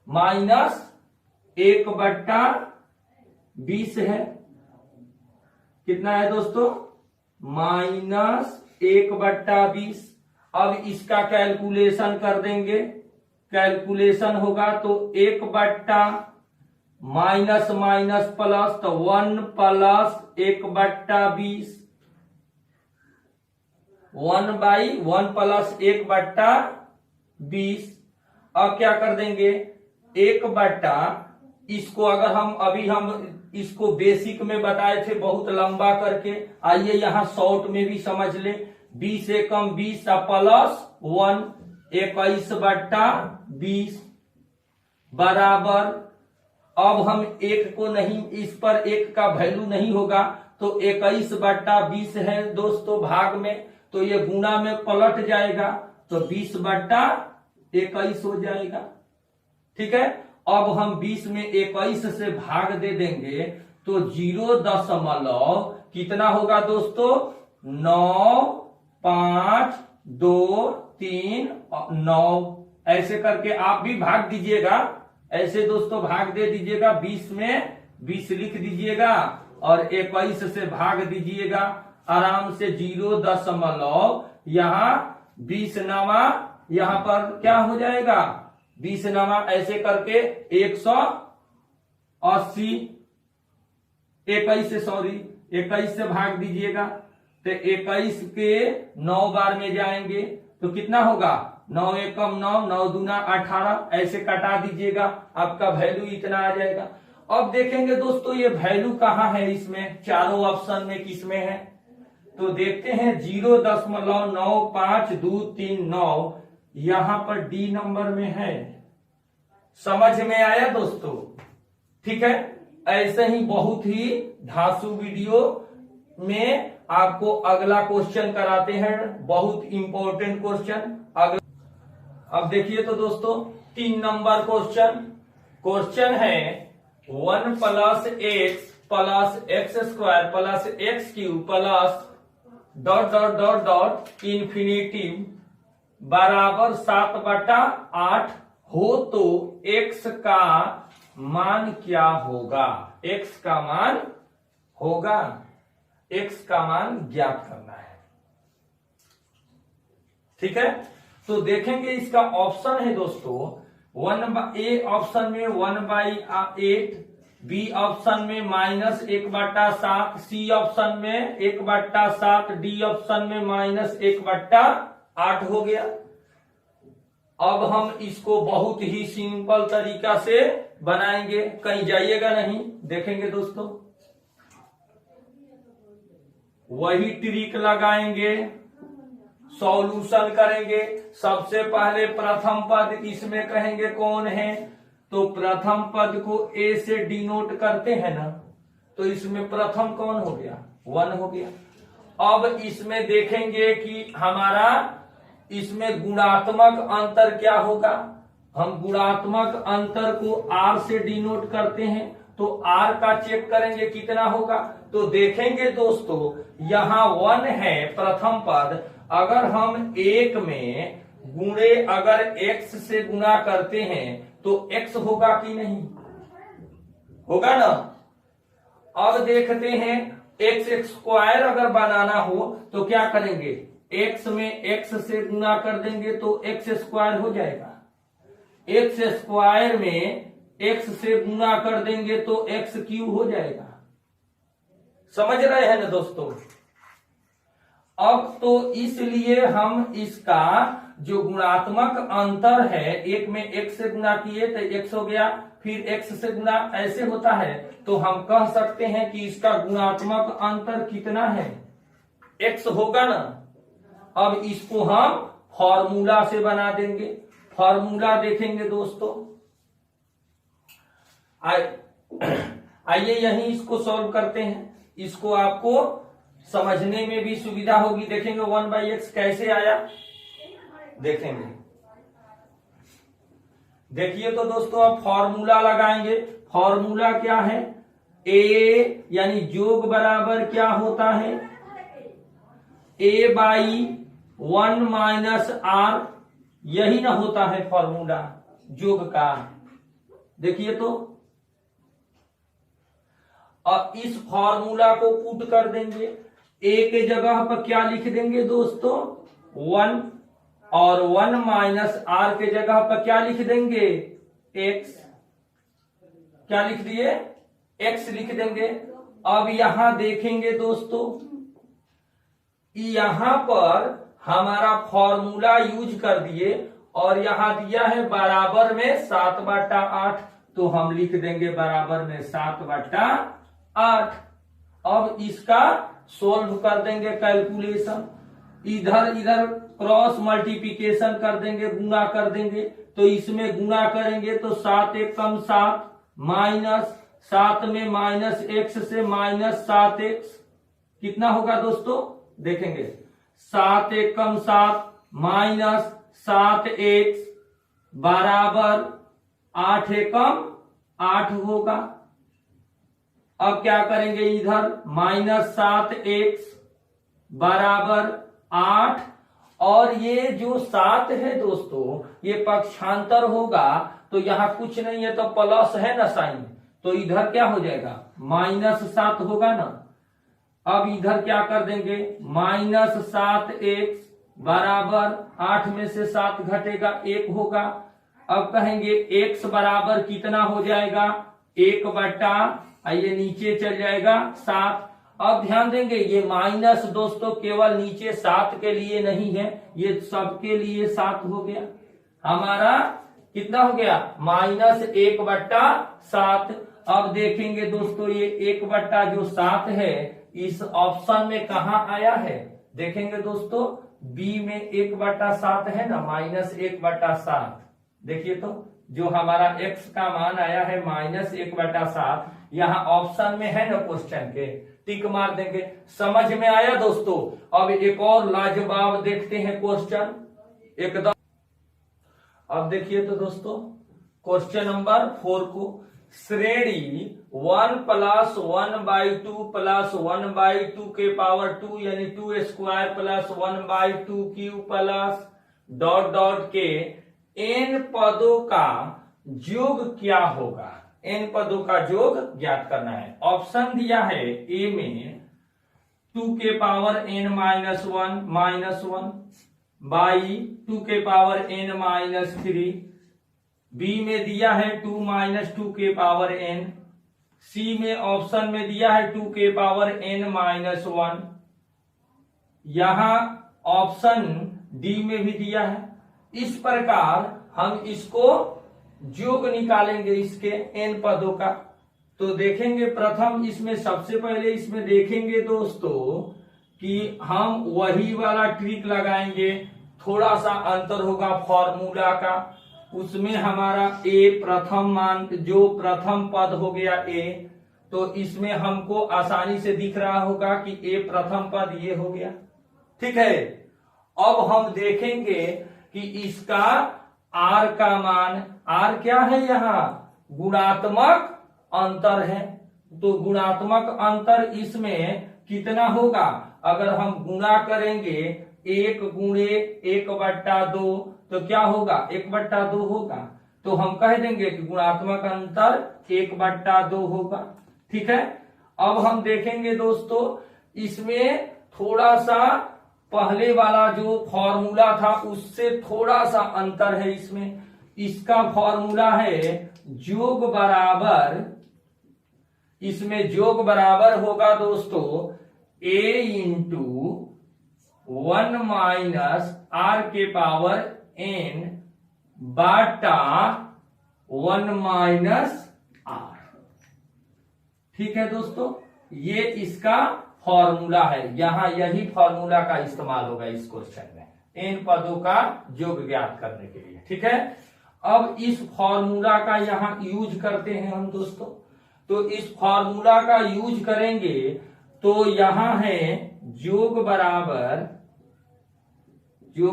-1/20 है। कितना है दोस्तों -1/20। अब इसका कैलकुलेशन कर देंगे। कैलकुलेशन होगा तो 1 बट्टा माइनस माइनस प्लस, तो 1 + 1/20, 1/1 + 1/20। अब क्या कर देंगे 1 बट्टा, इसको अगर हम इसको बेसिक में बताए थे बहुत लंबा करके, आइए यहां शॉर्ट में भी समझ ले। 20 एकम 20 + 1, 21/20 बराबर। अब हम 1 को नहीं, इस पर 1 का वैल्यू नहीं होगा, तो 21/20 है दोस्तों भाग में, तो ये गुणा में पलट जाएगा, तो 20/21 हो जाएगा। ठीक है। अब हम 20 में 21 से भाग दे देंगे, तो 0. कितना होगा दोस्तों 9, 5, 2, 3, 9। ऐसे करके आप भी भाग दीजिएगा, ऐसे दोस्तों भाग दे दीजिएगा। 20 में 20 लिख दीजिएगा और 21 से भाग दीजिएगा आराम से। 0. यहां 20 नवा, यहां पर क्या हो जाएगा 20 नवा, ऐसे करके 180, 21 से भाग दीजिएगा, तो 21 के 9 बार में जाएंगे तो कितना होगा 9 एकम 9, 9 दूना 18, ऐसे कटा दीजिएगा, आपका वैल्यू इतना आ जाएगा। अब देखेंगे दोस्तों ये वैल्यू कहाँ है, इसमें चारों ऑप्शन में किसमें है, तो देखते हैं 0.95239 यहां पर डी नंबर में है। समझ में आया दोस्तों? ठीक है, ऐसे ही बहुत ही धांसू वीडियो में आपको अगला क्वेश्चन कराते हैं, बहुत इंपॉर्टेंट क्वेश्चन। अब देखिए तो दोस्तों 3 नंबर क्वेश्चन है 1 + x + x² + x³ plus ... infinity बराबर 7/8 हो तो x का मान क्या होगा, x का मान होगा, x का मान ज्ञात करना है। ठीक है, तो देखेंगे इसका ऑप्शन है दोस्तों ए ऑप्शन में 1/8, बी ऑप्शन में -1/7, सी ऑप्शन में 1/7, डी ऑप्शन में -1/8 हो गया। अब हम इसको बहुत ही सिंपल तरीका से बनाएंगे, कहीं जाइएगा नहीं, देखेंगे दोस्तों वही ट्रिक लगाएंगे, सॉल्यूशन करेंगे। सबसे पहले प्रथम पद इसमें कहेंगे कौन है, तो प्रथम पद को ए से डिनोट करते हैं ना, तो इसमें प्रथम कौन हो गया 1 हो गया। अब इसमें देखेंगे कि हमारा इसमें गुणात्मक अंतर क्या होगा, हम गुणात्मक अंतर को आर से डिनोट करते हैं, तो आर का चेक करेंगे कितना होगा, तो देखेंगे दोस्तों यहां 1 है प्रथम पद, अगर हम 1 में गुणे अगर x से गुणा करते हैं तो x होगा कि नहीं, होगा ना। अब देखते हैं x² अगर बनाना हो तो क्या करेंगे, x में x से गुणा कर देंगे तो x² हो जाएगा, x² में x से गुणा कर देंगे तो x³ हो जाएगा। समझ रहे हैं ना दोस्तों? अब तो इसलिए हम इसका जो गुणात्मक अंतर है, एक में x से गुणा किए तो x हो गया, फिर x से गुणा ऐसे होता है, तो हम कह सकते हैं कि इसका गुणात्मक अंतर कितना है, x होगा ना। अब इसको हम फॉर्मूला से बना देंगे, फॉर्मूला देखेंगे दोस्तों। आइए यहीं इसको सॉल्व करते हैं, इसको आपको समझने में भी सुविधा होगी। देखेंगे 1/x कैसे आया, देखेंगे। देखिए तो दोस्तों अब फॉर्मूला लगाएंगे, फॉर्मूला क्या है, a यानी योग बराबर क्या होता है, a/1 - r, यही ना होता है फॉर्मूला योग का। देखिए तो अब इस फॉर्मूला को पुट कर देंगे, a के जगह पर क्या लिख देंगे दोस्तों 1, और 1 - r के जगह पर क्या लिख देंगे x, क्या लिख दिए x लिख देंगे। अब यहां देखेंगे दोस्तों, यहां पर हमारा फॉर्मूला यूज कर दिए और यहां दिया है बराबर में 7/8, तो हम लिख देंगे बराबर में 7/8। अब इसका सोल्व कर देंगे कैलकुलेशन, इधर इधर क्रॉस मल्टीप्लिकेशन कर देंगे, गुणा कर देंगे, तो इसमें गुणा करेंगे तो 7 एकम 7 माइनस 7 में -x से -7x कितना होगा दोस्तों, देखेंगे 7 एकम 7 -7x बराबर 8 एकम 8 होगा। अब क्या करेंगे, इधर -7x बराबर 8, और ये जो 7 है दोस्तों ये पक्षांतर होगा, तो यहां कुछ नहीं है तो प्लस है ना साइन, तो इधर क्या हो जाएगा -7 होगा ना। अब इधर क्या कर देंगे -7x बराबर 8 में से 7 घटेगा 1 होगा। अब कहेंगे x बराबर कितना हो जाएगा 1/, आइए नीचे चल जाएगा 7, अब ध्यान देंगे ये माइनस दोस्तों केवल नीचे 7 के लिए नहीं है, ये सबके लिए 7 हो गया। हमारा कितना हो गया? -1/7। अब देखेंगे दोस्तों ये 1/7 है इस ऑप्शन में कहा आया है? देखेंगे दोस्तों बी में 1/7 है ना, -1/7। देखिए तो जो हमारा x का मान आया है -1/7, यहाँ ऑप्शन में है ना क्वेश्चन के, टिक मार देंगे। समझ में आया दोस्तों? अब एक और लाजवाब देखते हैं क्वेश्चन एकदम। अब देखिए तो दोस्तों क्वेश्चन नंबर 4 को, श्रेणी 1 + 1/2 + 1/2 के पावर 2 यानी 2² + 1/2³ प्लस डॉट के n पदों का योग क्या होगा? n पदों का योग ज्ञात करना है। ऑप्शन दिया है ए में 2 के पावर n -1 बाई 2 के पावर n -3, बी में दिया है 2 - 2 के पावर n, सी में ऑप्शन में दिया है 2 के पावर n -1, यहां ऑप्शन डी में भी दिया है। इस प्रकार हम इसको योग निकालेंगे इसके n पदों का। तो देखेंगे प्रथम इसमें सबसे पहले इसमें देखेंगे दोस्तों कि हम वही वाला ट्रिक लगाएंगे, थोड़ा सा अंतर होगा फॉर्मूला का। उसमें हमारा a प्रथम मान, जो प्रथम पद हो गया a, तो इसमें हमको आसानी से दिख रहा होगा कि a प्रथम पद ये हो गया। ठीक है, अब हम देखेंगे कि इसका r का मान, r क्या है? यहाँ गुणात्मक अंतर है, तो गुणात्मक अंतर इसमें कितना होगा? अगर हम गुणा करेंगे 1 × 1/2 तो क्या होगा? 1/2 होगा। तो हम कह देंगे कि गुणात्मक अंतर 1/2 होगा। ठीक है, अब हम देखेंगे दोस्तों इसमें थोड़ा सा पहले वाला जो फॉर्मूला था उससे थोड़ा सा अंतर है इसमें। इसका फॉर्मूला है योग बराबर, इसमें योग बराबर होगा दोस्तों a × 1 - r के पावर n बटा 1 - r। ठीक है दोस्तों, ये इसका फॉर्मूला है, यहां यही फॉर्मूला का इस्तेमाल होगा इस क्वेश्चन में इन पदों का योग ज्ञात करने के लिए। ठीक है, अब इस फॉर्मूला का यहां यूज करते हैं हम दोस्तों। तो इस फॉर्मूला का यूज करेंगे तो यहां है योग बराबर a ×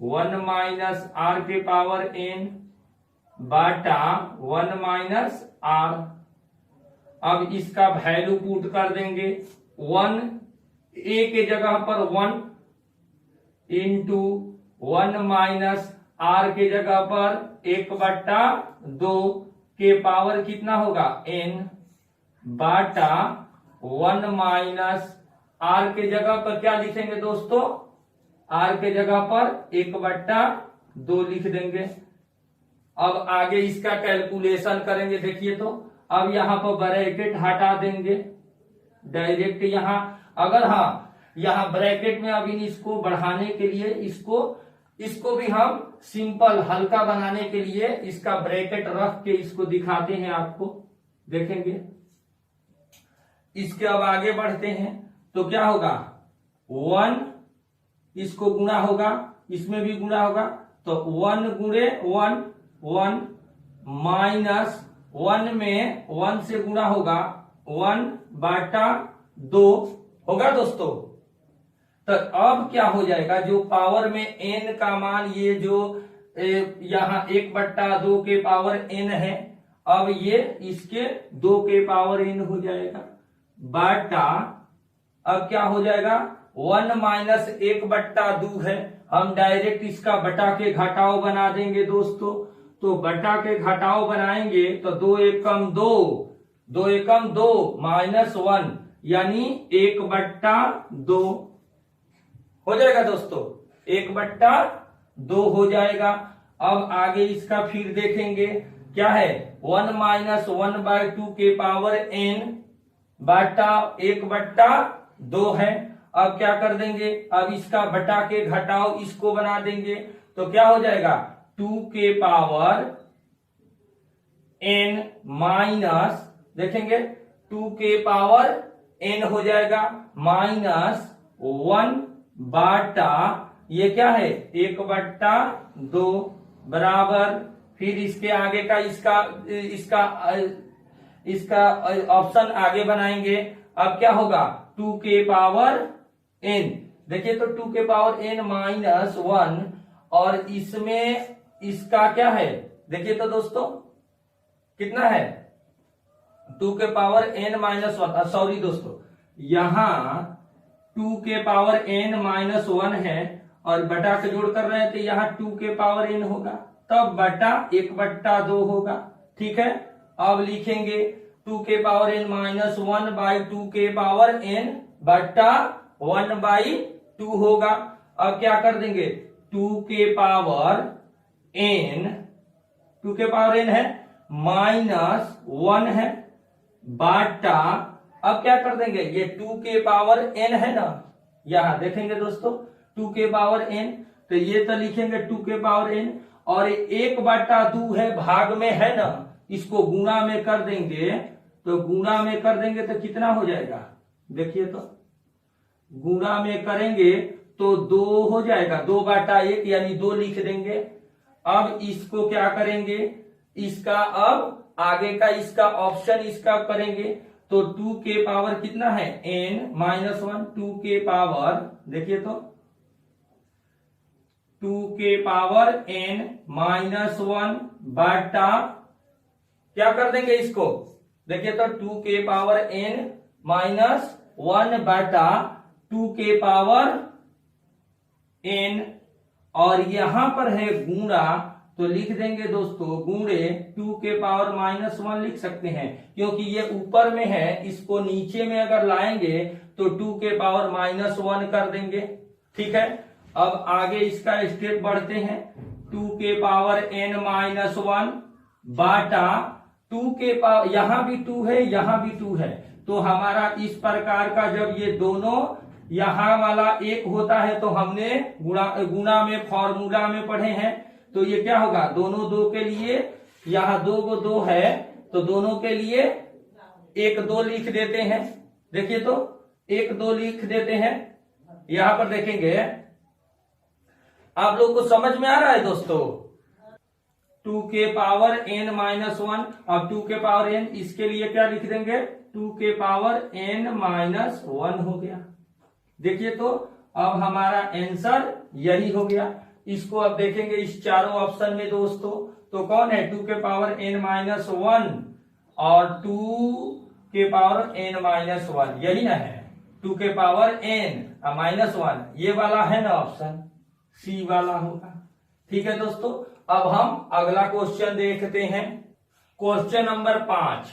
1 - r के पावर n बटा 1 - r। अब इसका वैल्यू पुट कर देंगे, 1 a के जगह पर 1 × 1 - r के जगह पर 1/2 के पावर कितना होगा? n बटा 1 - r के जगह पर क्या लिखेंगे दोस्तों? r के जगह पर 1/2 लिख देंगे। अब आगे इसका कैलकुलेशन करेंगे। देखिए तो अब यहां पर ब्रैकेट हटा देंगे डायरेक्ट यहां, अगर यहां ब्रैकेट में अब इसको बढ़ाने के लिए इसको भी हम सिंपल हल्का बनाने के लिए इसका ब्रैकेट रख के इसको दिखाते हैं आपको। देखेंगे इसके अब आगे बढ़ते हैं तो क्या होगा? 1 इसको गुणा होगा, इसमें भी गुणा होगा, तो 1 × 1 1 माइनस 1 में 1 से गुणा होगा 1/2 होगा दोस्तों। तो अब क्या हो जाएगा? जो पावर में n का मान, ये जो यहाँ 1/2 के पावर n है, अब ये इसके 2 के पावर n हो जाएगा बटा, अब क्या हो जाएगा? 1 - 1/2 है, हम डायरेक्ट इसका बटा के घटाव बना देंगे दोस्तों। तो बटा के घटाव बनाएंगे तो 2 एकम 2 2 एकम 2 -1 यानी 1/2 हो जाएगा दोस्तों, 1/2 हो जाएगा। अब आगे इसका फिर देखेंगे क्या है? 1 - 1/2 के पावर n बटा 1/2 है। अब क्या कर देंगे, अब इसका बटा के घटाओ इसको बना देंगे तो क्या हो जाएगा 2 के पावर n माइनस, देखेंगे 2 के पावर n हो जाएगा -1 बाटा ये क्या है 1/2 बराबर, फिर इसके आगे का इसका ऑप्शन आगे बनाएंगे। अब क्या होगा 2 के पावर n, देखिए तो 2 के पावर n -1 और इसमें इसका क्या है, देखिए तो दोस्तों कितना है 2 के पावर n -1, सॉरी दोस्तों यहां 2 के पावर n -1 है और बटा के जोड़ कर रहे हैं तो यहाँ 2 के पावर n होगा, तब बटा 1/2 होगा। ठीक है, अब लिखेंगे 2 के पावर n -1/2 के पावर n बटा 1/2 होगा। अब क्या कर देंगे 2 के पावर n है -1 है बाटा, अब क्या कर देंगे ये 2 के पावर n है ना, यहां देखेंगे दोस्तों 2 के पावर n, तो ये तो लिखेंगे 2 के पावर n और 1/2 है भाग में है ना, इसको गुणा में कर देंगे तो गुणा में कर देंगे तो कितना हो जाएगा, देखिए तो गुणा में करेंगे तो 2 हो जाएगा, 2/1 यानी 2 लिख देंगे। अब इसको क्या करेंगे, इसका अब आगे का इसका ऑप्शन इसका करेंगे तो 2 के पावर कितना है n -1, 2 के पावर देखिए तो 2 के पावर n -1 बाटा क्या कर देंगे इसको, देखिए तो 2 के पावर n -1 बाटा 2 के पावर n और यहां पर है गुणा तो लिख देंगे दोस्तों गुणे 2 के पावर -1 लिख सकते हैं क्योंकि ये ऊपर में है, इसको नीचे में अगर लाएंगे तो 2 के पावर -1 कर देंगे। ठीक है, अब आगे इसका स्टेप बढ़ते हैं, 2 के पावर n -1 बाटा 2 के पावर, यहां भी 2 है यहां भी 2 है तो हमारा इस प्रकार का जब ये दोनों यहां वाला 1 होता है तो हमने गुणा में फॉर्मूला में पढ़े हैं तो ये क्या होगा दोनों 2 के लिए, यहां 2 को 2 है तो दोनों के लिए 1 2 लिख देते हैं, देखिए तो 1 2 लिख देते हैं। यहां पर देखेंगे आप लोग को समझ में आ रहा है दोस्तों, 2 के पावर n -1, अब 2 के पावर n इसके लिए क्या लिख देंगे 2 के पावर n -1 हो गया। देखिए तो अब हमारा आंसर यही हो गया। इसको अब देखेंगे इस चारों ऑप्शन में दोस्तों तो कौन है 2 के पावर n -1 और 2 के पावर n -1 यही ना है, 2 के पावर n -1 ये वाला है ना ऑप्शन सी वाला होगा। ठीक है दोस्तों, अब हम अगला क्वेश्चन देखते हैं। क्वेश्चन नंबर 5,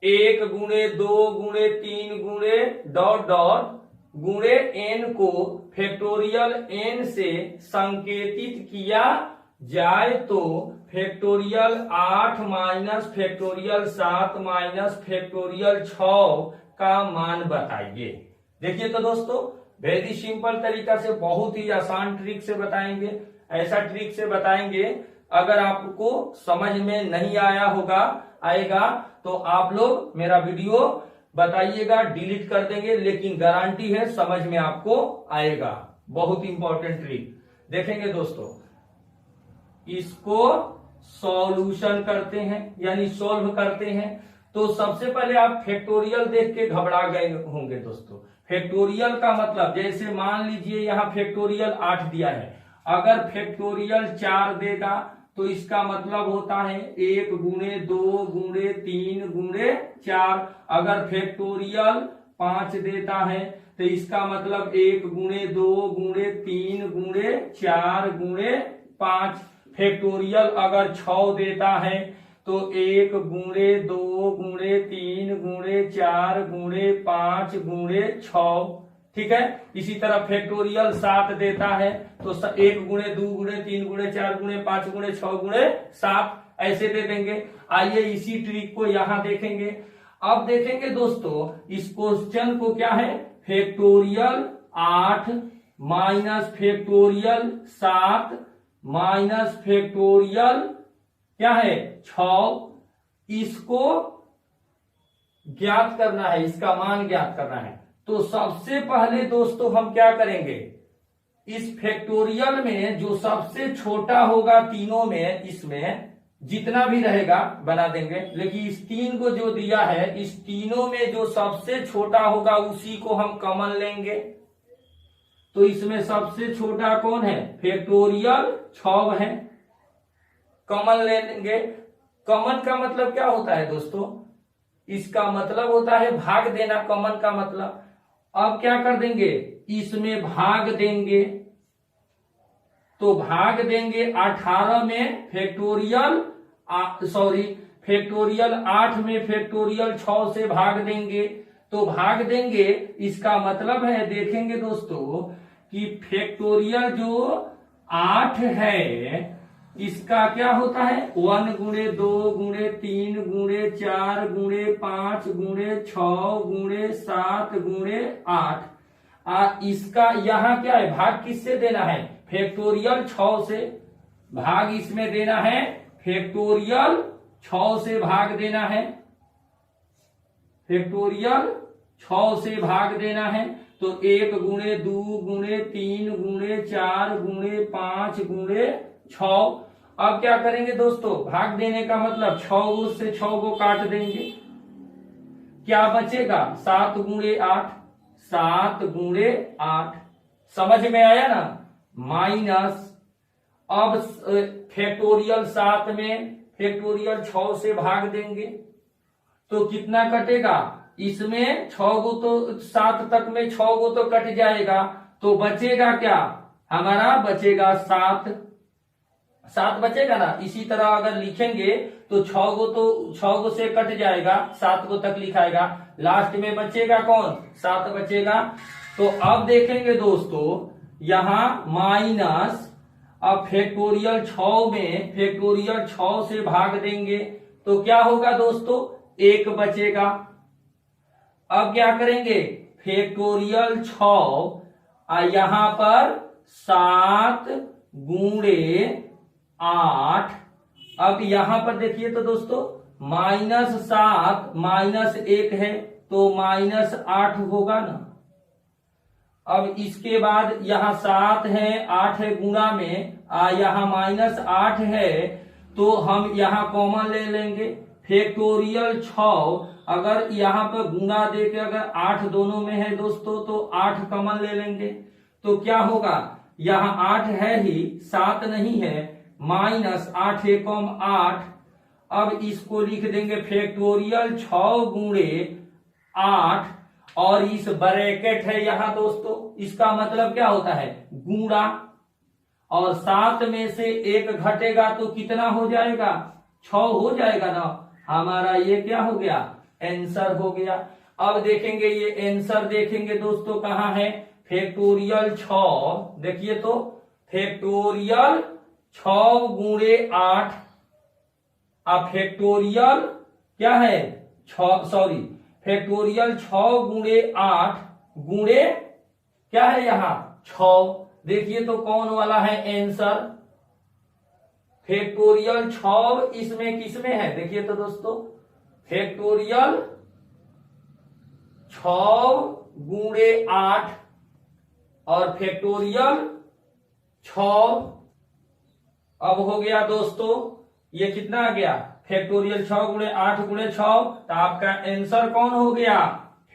1 गुणे 2 गुणे 3 गुणे डॉट डॉट गुणे n को फैक्टोरियल n से संकेतित किया जाए तो factorial 8 minus factorial 7 minus factorial 6 का मान बताइए। देखिए तो दोस्तों वेरी सिंपल तरीका से, बहुत ही आसान ट्रिक से बताएंगे, ऐसा ट्रिक से बताएंगे अगर आपको समझ में नहीं आएगा तो आप लोग मेरा वीडियो बताइएगा, डिलीट कर देंगे, लेकिन गारंटी है समझ में आपको आएगा। बहुत इंपॉर्टेंट ट्रिक देखेंगे दोस्तों, इसको सॉल्यूशन करते हैं यानी सॉल्व करते हैं तो सबसे पहले आप फैक्टोरियल देख के घबरा गए होंगे दोस्तों। फैक्टोरियल का मतलब जैसे मान लीजिए यहाँ फैक्टोरियल 8 दिया है, अगर फैक्टोरियल 4 देगा तो इसका मतलब होता है 1 गुणे 2 गुणे 3 गुणे 4। अगर फैक्टोरियल 5 देता है तो इसका मतलब 1 गुणे 2 गुणे 3 गुणे 4 गुणे 5। फैक्टोरियल अगर 6 देता है तो 1 गुणे 2 गुणे 3 गुणे 4 गुणे 5 गुणे 6। ठीक है, इसी तरह फैक्टोरियल 7 देता है तो 1 गुणे 2 गुणे 3 गुणे 4 गुणे 5 गुणे 6 गुणे 7 ऐसे दे देंगे। आइए इसी ट्रिक को यहां देखेंगे। अब देखेंगे दोस्तों इस क्वेश्चन को क्या है, factorial 8 minus factorial 7 minus factorial क्या है 6, इसको ज्ञात करना है, इसका मान ज्ञात करना है। तो सबसे पहले दोस्तों हम क्या करेंगे, इस फैक्टोरियल में जो सबसे छोटा होगा तीनों में, इसमें जितना भी रहेगा बना देंगे, लेकिन इस 3 को जो दिया है इस तीनों में जो सबसे छोटा होगा उसी को हम कॉमन लेंगे। तो इसमें सबसे छोटा कौन है, फैक्टोरियल 6 है, कॉमन लेंगे। कॉमन का मतलब क्या होता है दोस्तों, इसका मतलब होता है भाग देना, कॉमन का मतलब। अब क्या कर देंगे, इसमें भाग देंगे, तो भाग देंगे 18 में फैक्टोरियल फैक्टोरियल 8 में फैक्टोरियल 6 से भाग देंगे, तो भाग देंगे इसका मतलब है, देखेंगे दोस्तों कि फैक्टोरियल जो 8 है इसका क्या होता है 1 गुणे 2 गुणे 3 गुणे 4 गुणे 5 गुणे 6 गुणे 7 गुणे 8। इसका यहां क्या है, भाग किससे देना है, फैक्टोरियल 6 से। भाग इसमें देना है फैक्टोरियल 6 से भाग देना है, फैक्टोरियल 6 से भाग देना है। तो 1 गुणे 2 गुणे 3 गुणे 4 गुणे 5 गुणे 6। अब क्या करेंगे दोस्तों, भाग देने का मतलब 6 से 6 को काट देंगे, क्या बचेगा 7 गुणे 8, 7 गुणे 8। समझ में आया ना, माइनस अब फैक्टोरियल 7 में फैक्टोरियल 6 से भाग देंगे, तो कितना कटेगा, इसमें 6 गो तो 7 तक में 6 गो तो कट जाएगा, तो बचेगा क्या हमारा, बचेगा 7 बचेगा ना। इसी तरह अगर लिखेंगे तो 6 गो से कट जाएगा, 7 को तक लिखाएगा, लास्ट में बचेगा कौन, 7 बचेगा। तो अब देखेंगे दोस्तों यहां माइनस, अब फैक्टोरियल 6 में फैक्टोरियल 6 से भाग देंगे तो क्या होगा दोस्तों, 1 बचेगा। अब क्या करेंगे, फैक्टोरियल 6 यहां पर 7 गुणे 8। अब यहां पर देखिए तो दोस्तों -7 -1 है तो -8 होगा ना। अब इसके बाद यहाँ 7 है 8 है गुणा में, यहाँ -8 है तो हम यहाँ कॉमन ले लेंगे। फैक्टोरियल 6 अगर यहाँ पर गुणा दे के अगर 8 दोनों में है दोस्तों तो 8 कॉमन ले लेंगे, तो क्या होगा, यहाँ 8 है ही 7 नहीं है, -8 एकम 8। अब इसको लिख देंगे फैक्टोरियल 6 गुणे 8, और इस ब्रैकेट है यहाँ दोस्तों, इसका मतलब क्या होता है गुणा, और 7 में से 1 घटेगा तो कितना हो जाएगा, 6 हो जाएगा ना। हमारा ये क्या हो गया, आंसर हो गया। अब देखेंगे ये आंसर देखेंगे दोस्तों कहाँ है, फैक्टोरियल 6 देखिए तो फैक्टोरियल 6 गुणे 8, अब फैक्टोरियल क्या है फैक्टोरियल 6 गुणे 8 गुणे क्या है यहाँ 6। देखिए तो कौन वाला है आंसर, फैक्टोरियल 6 इसमें किसमें है, देखिए तो दोस्तों फैक्टोरियल 6 गुणे 8 और फैक्टोरियल 6। अब हो गया दोस्तों ये कितना आ गया, फैक्टोरियल 6 गुणे 8 गुणे 6, तो आपका आंसर कौन हो गया,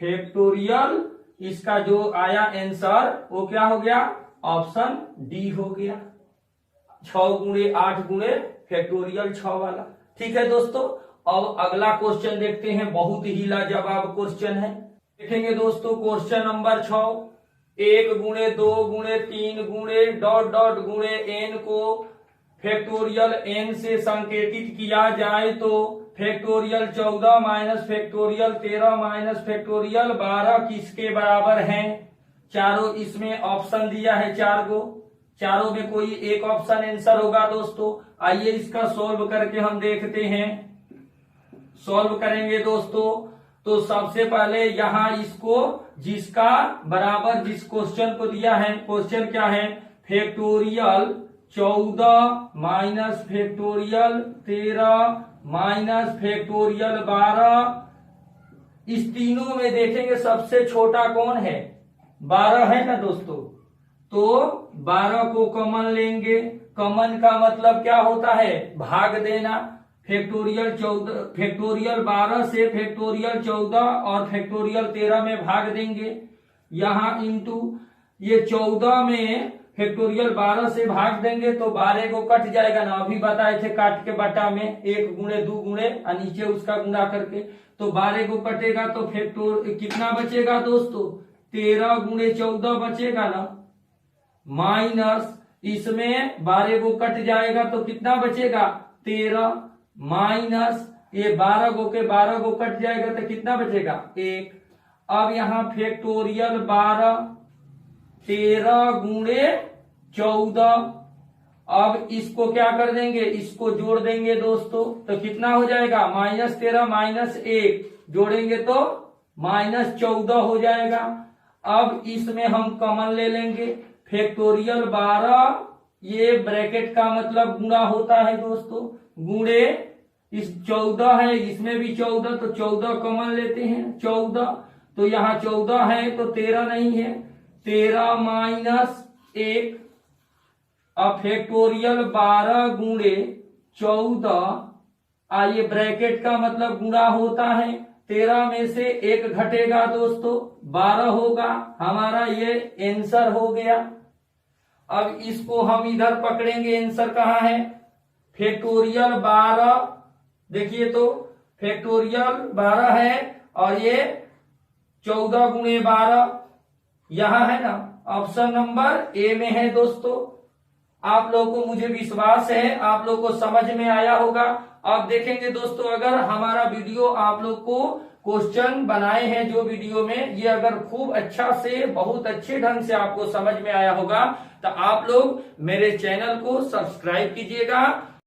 फैक्टोरियल। इसका जो आया आंसर वो क्या हो गया, ऑप्शन डी हो गया, 6 गुणे 8 गुणे फैक्टोरियल 6 वाला। ठीक है दोस्तों, अब अगला क्वेश्चन देखते हैं, बहुत ही लाजवाब क्वेश्चन है। देखेंगे दोस्तों क्वेश्चन नंबर 6, 1 गुणे 2 गुणे 3 गुणे डॉट डॉट गुणे n को फैक्टोरियल n से संकेतित किया जाए तो factorial 14 minus factorial 13 minus factorial 12 किसके बराबर हैं। चारों इसमें ऑप्शन दिया है 4 गो, चारों में कोई एक ऑप्शन आंसर होगा दोस्तों। आइए इसका सॉल्व करके हम देखते हैं। सॉल्व करेंगे दोस्तों, तो सबसे पहले यहां इसको जिसका बराबर जिस क्वेश्चन को दिया है, क्वेश्चन क्या है, factorial 14 minus factorial 13 minus factorial 12, इस तीनों में देखेंगे सबसे छोटा कौन है, 12 है ना दोस्तों। तो 12 को कॉमन लेंगे, कॉमन का मतलब क्या होता है, भाग देना। फैक्टोरियल 12 से फैक्टोरियल 14 और फैक्टोरियल 13 में भाग देंगे, यहां इंटू ये 14 में फैक्टोरियल 12 से भाग देंगे तो 12 को कट जाएगा ना, अभी बताए थे काट के बटा में 1 गुणे 2 गुणे और नीचे उसका गुणा करके, तो 12 को कटेगा तो कितना बचेगा दोस्तों, 13 गुणे 14 बचेगा ना, माइनस इसमें 12 को कट जाएगा तो कितना बचेगा 13, माइनस ये 12 को कट जाएगा तो कितना बचेगा 1। अब यहां फैक्टोरियल 12 13 गुणे 14, अब इसको क्या कर देंगे, इसको जोड़ देंगे दोस्तों, तो कितना हो जाएगा -13 माइनस 1 जोड़ेंगे तो -14 हो जाएगा। अब इसमें हम कॉमन ले लेंगे, फैक्टोरियल 12 ये ब्रैकेट का मतलब गुणा होता है दोस्तों, गुणे इस 14 है, इसमें भी 14 तो 14 कॉमन लेते हैं 14, तो यहाँ 14 है तो 13 नहीं है, 13 माइनस 1, अब फैक्टोरियल 12 गुणे 14, ये ब्रैकेट का मतलब गुणा होता है, 13 में से 1 घटेगा दोस्तों 12 होगा, हमारा ये आंसर हो गया। अब इसको हम इधर पकड़ेंगे, आंसर कहाँ है, फैक्टोरियल 12, देखिए तो फैक्टोरियल 12 है और ये 14 गुणे 12 यहां है ना, ऑप्शन नंबर ए में है दोस्तों। आप लोगों को मुझे विश्वास है आप लोग को समझ में आया होगा। अब देखेंगे दोस्तों, अगर हमारा वीडियो आप लोग को क्वेश्चन बनाए हैं जो वीडियो में, ये अगर खूब अच्छा से बहुत अच्छे ढंग से आपको समझ में आया होगा तो आप लोग मेरे चैनल को सब्सक्राइब कीजिएगा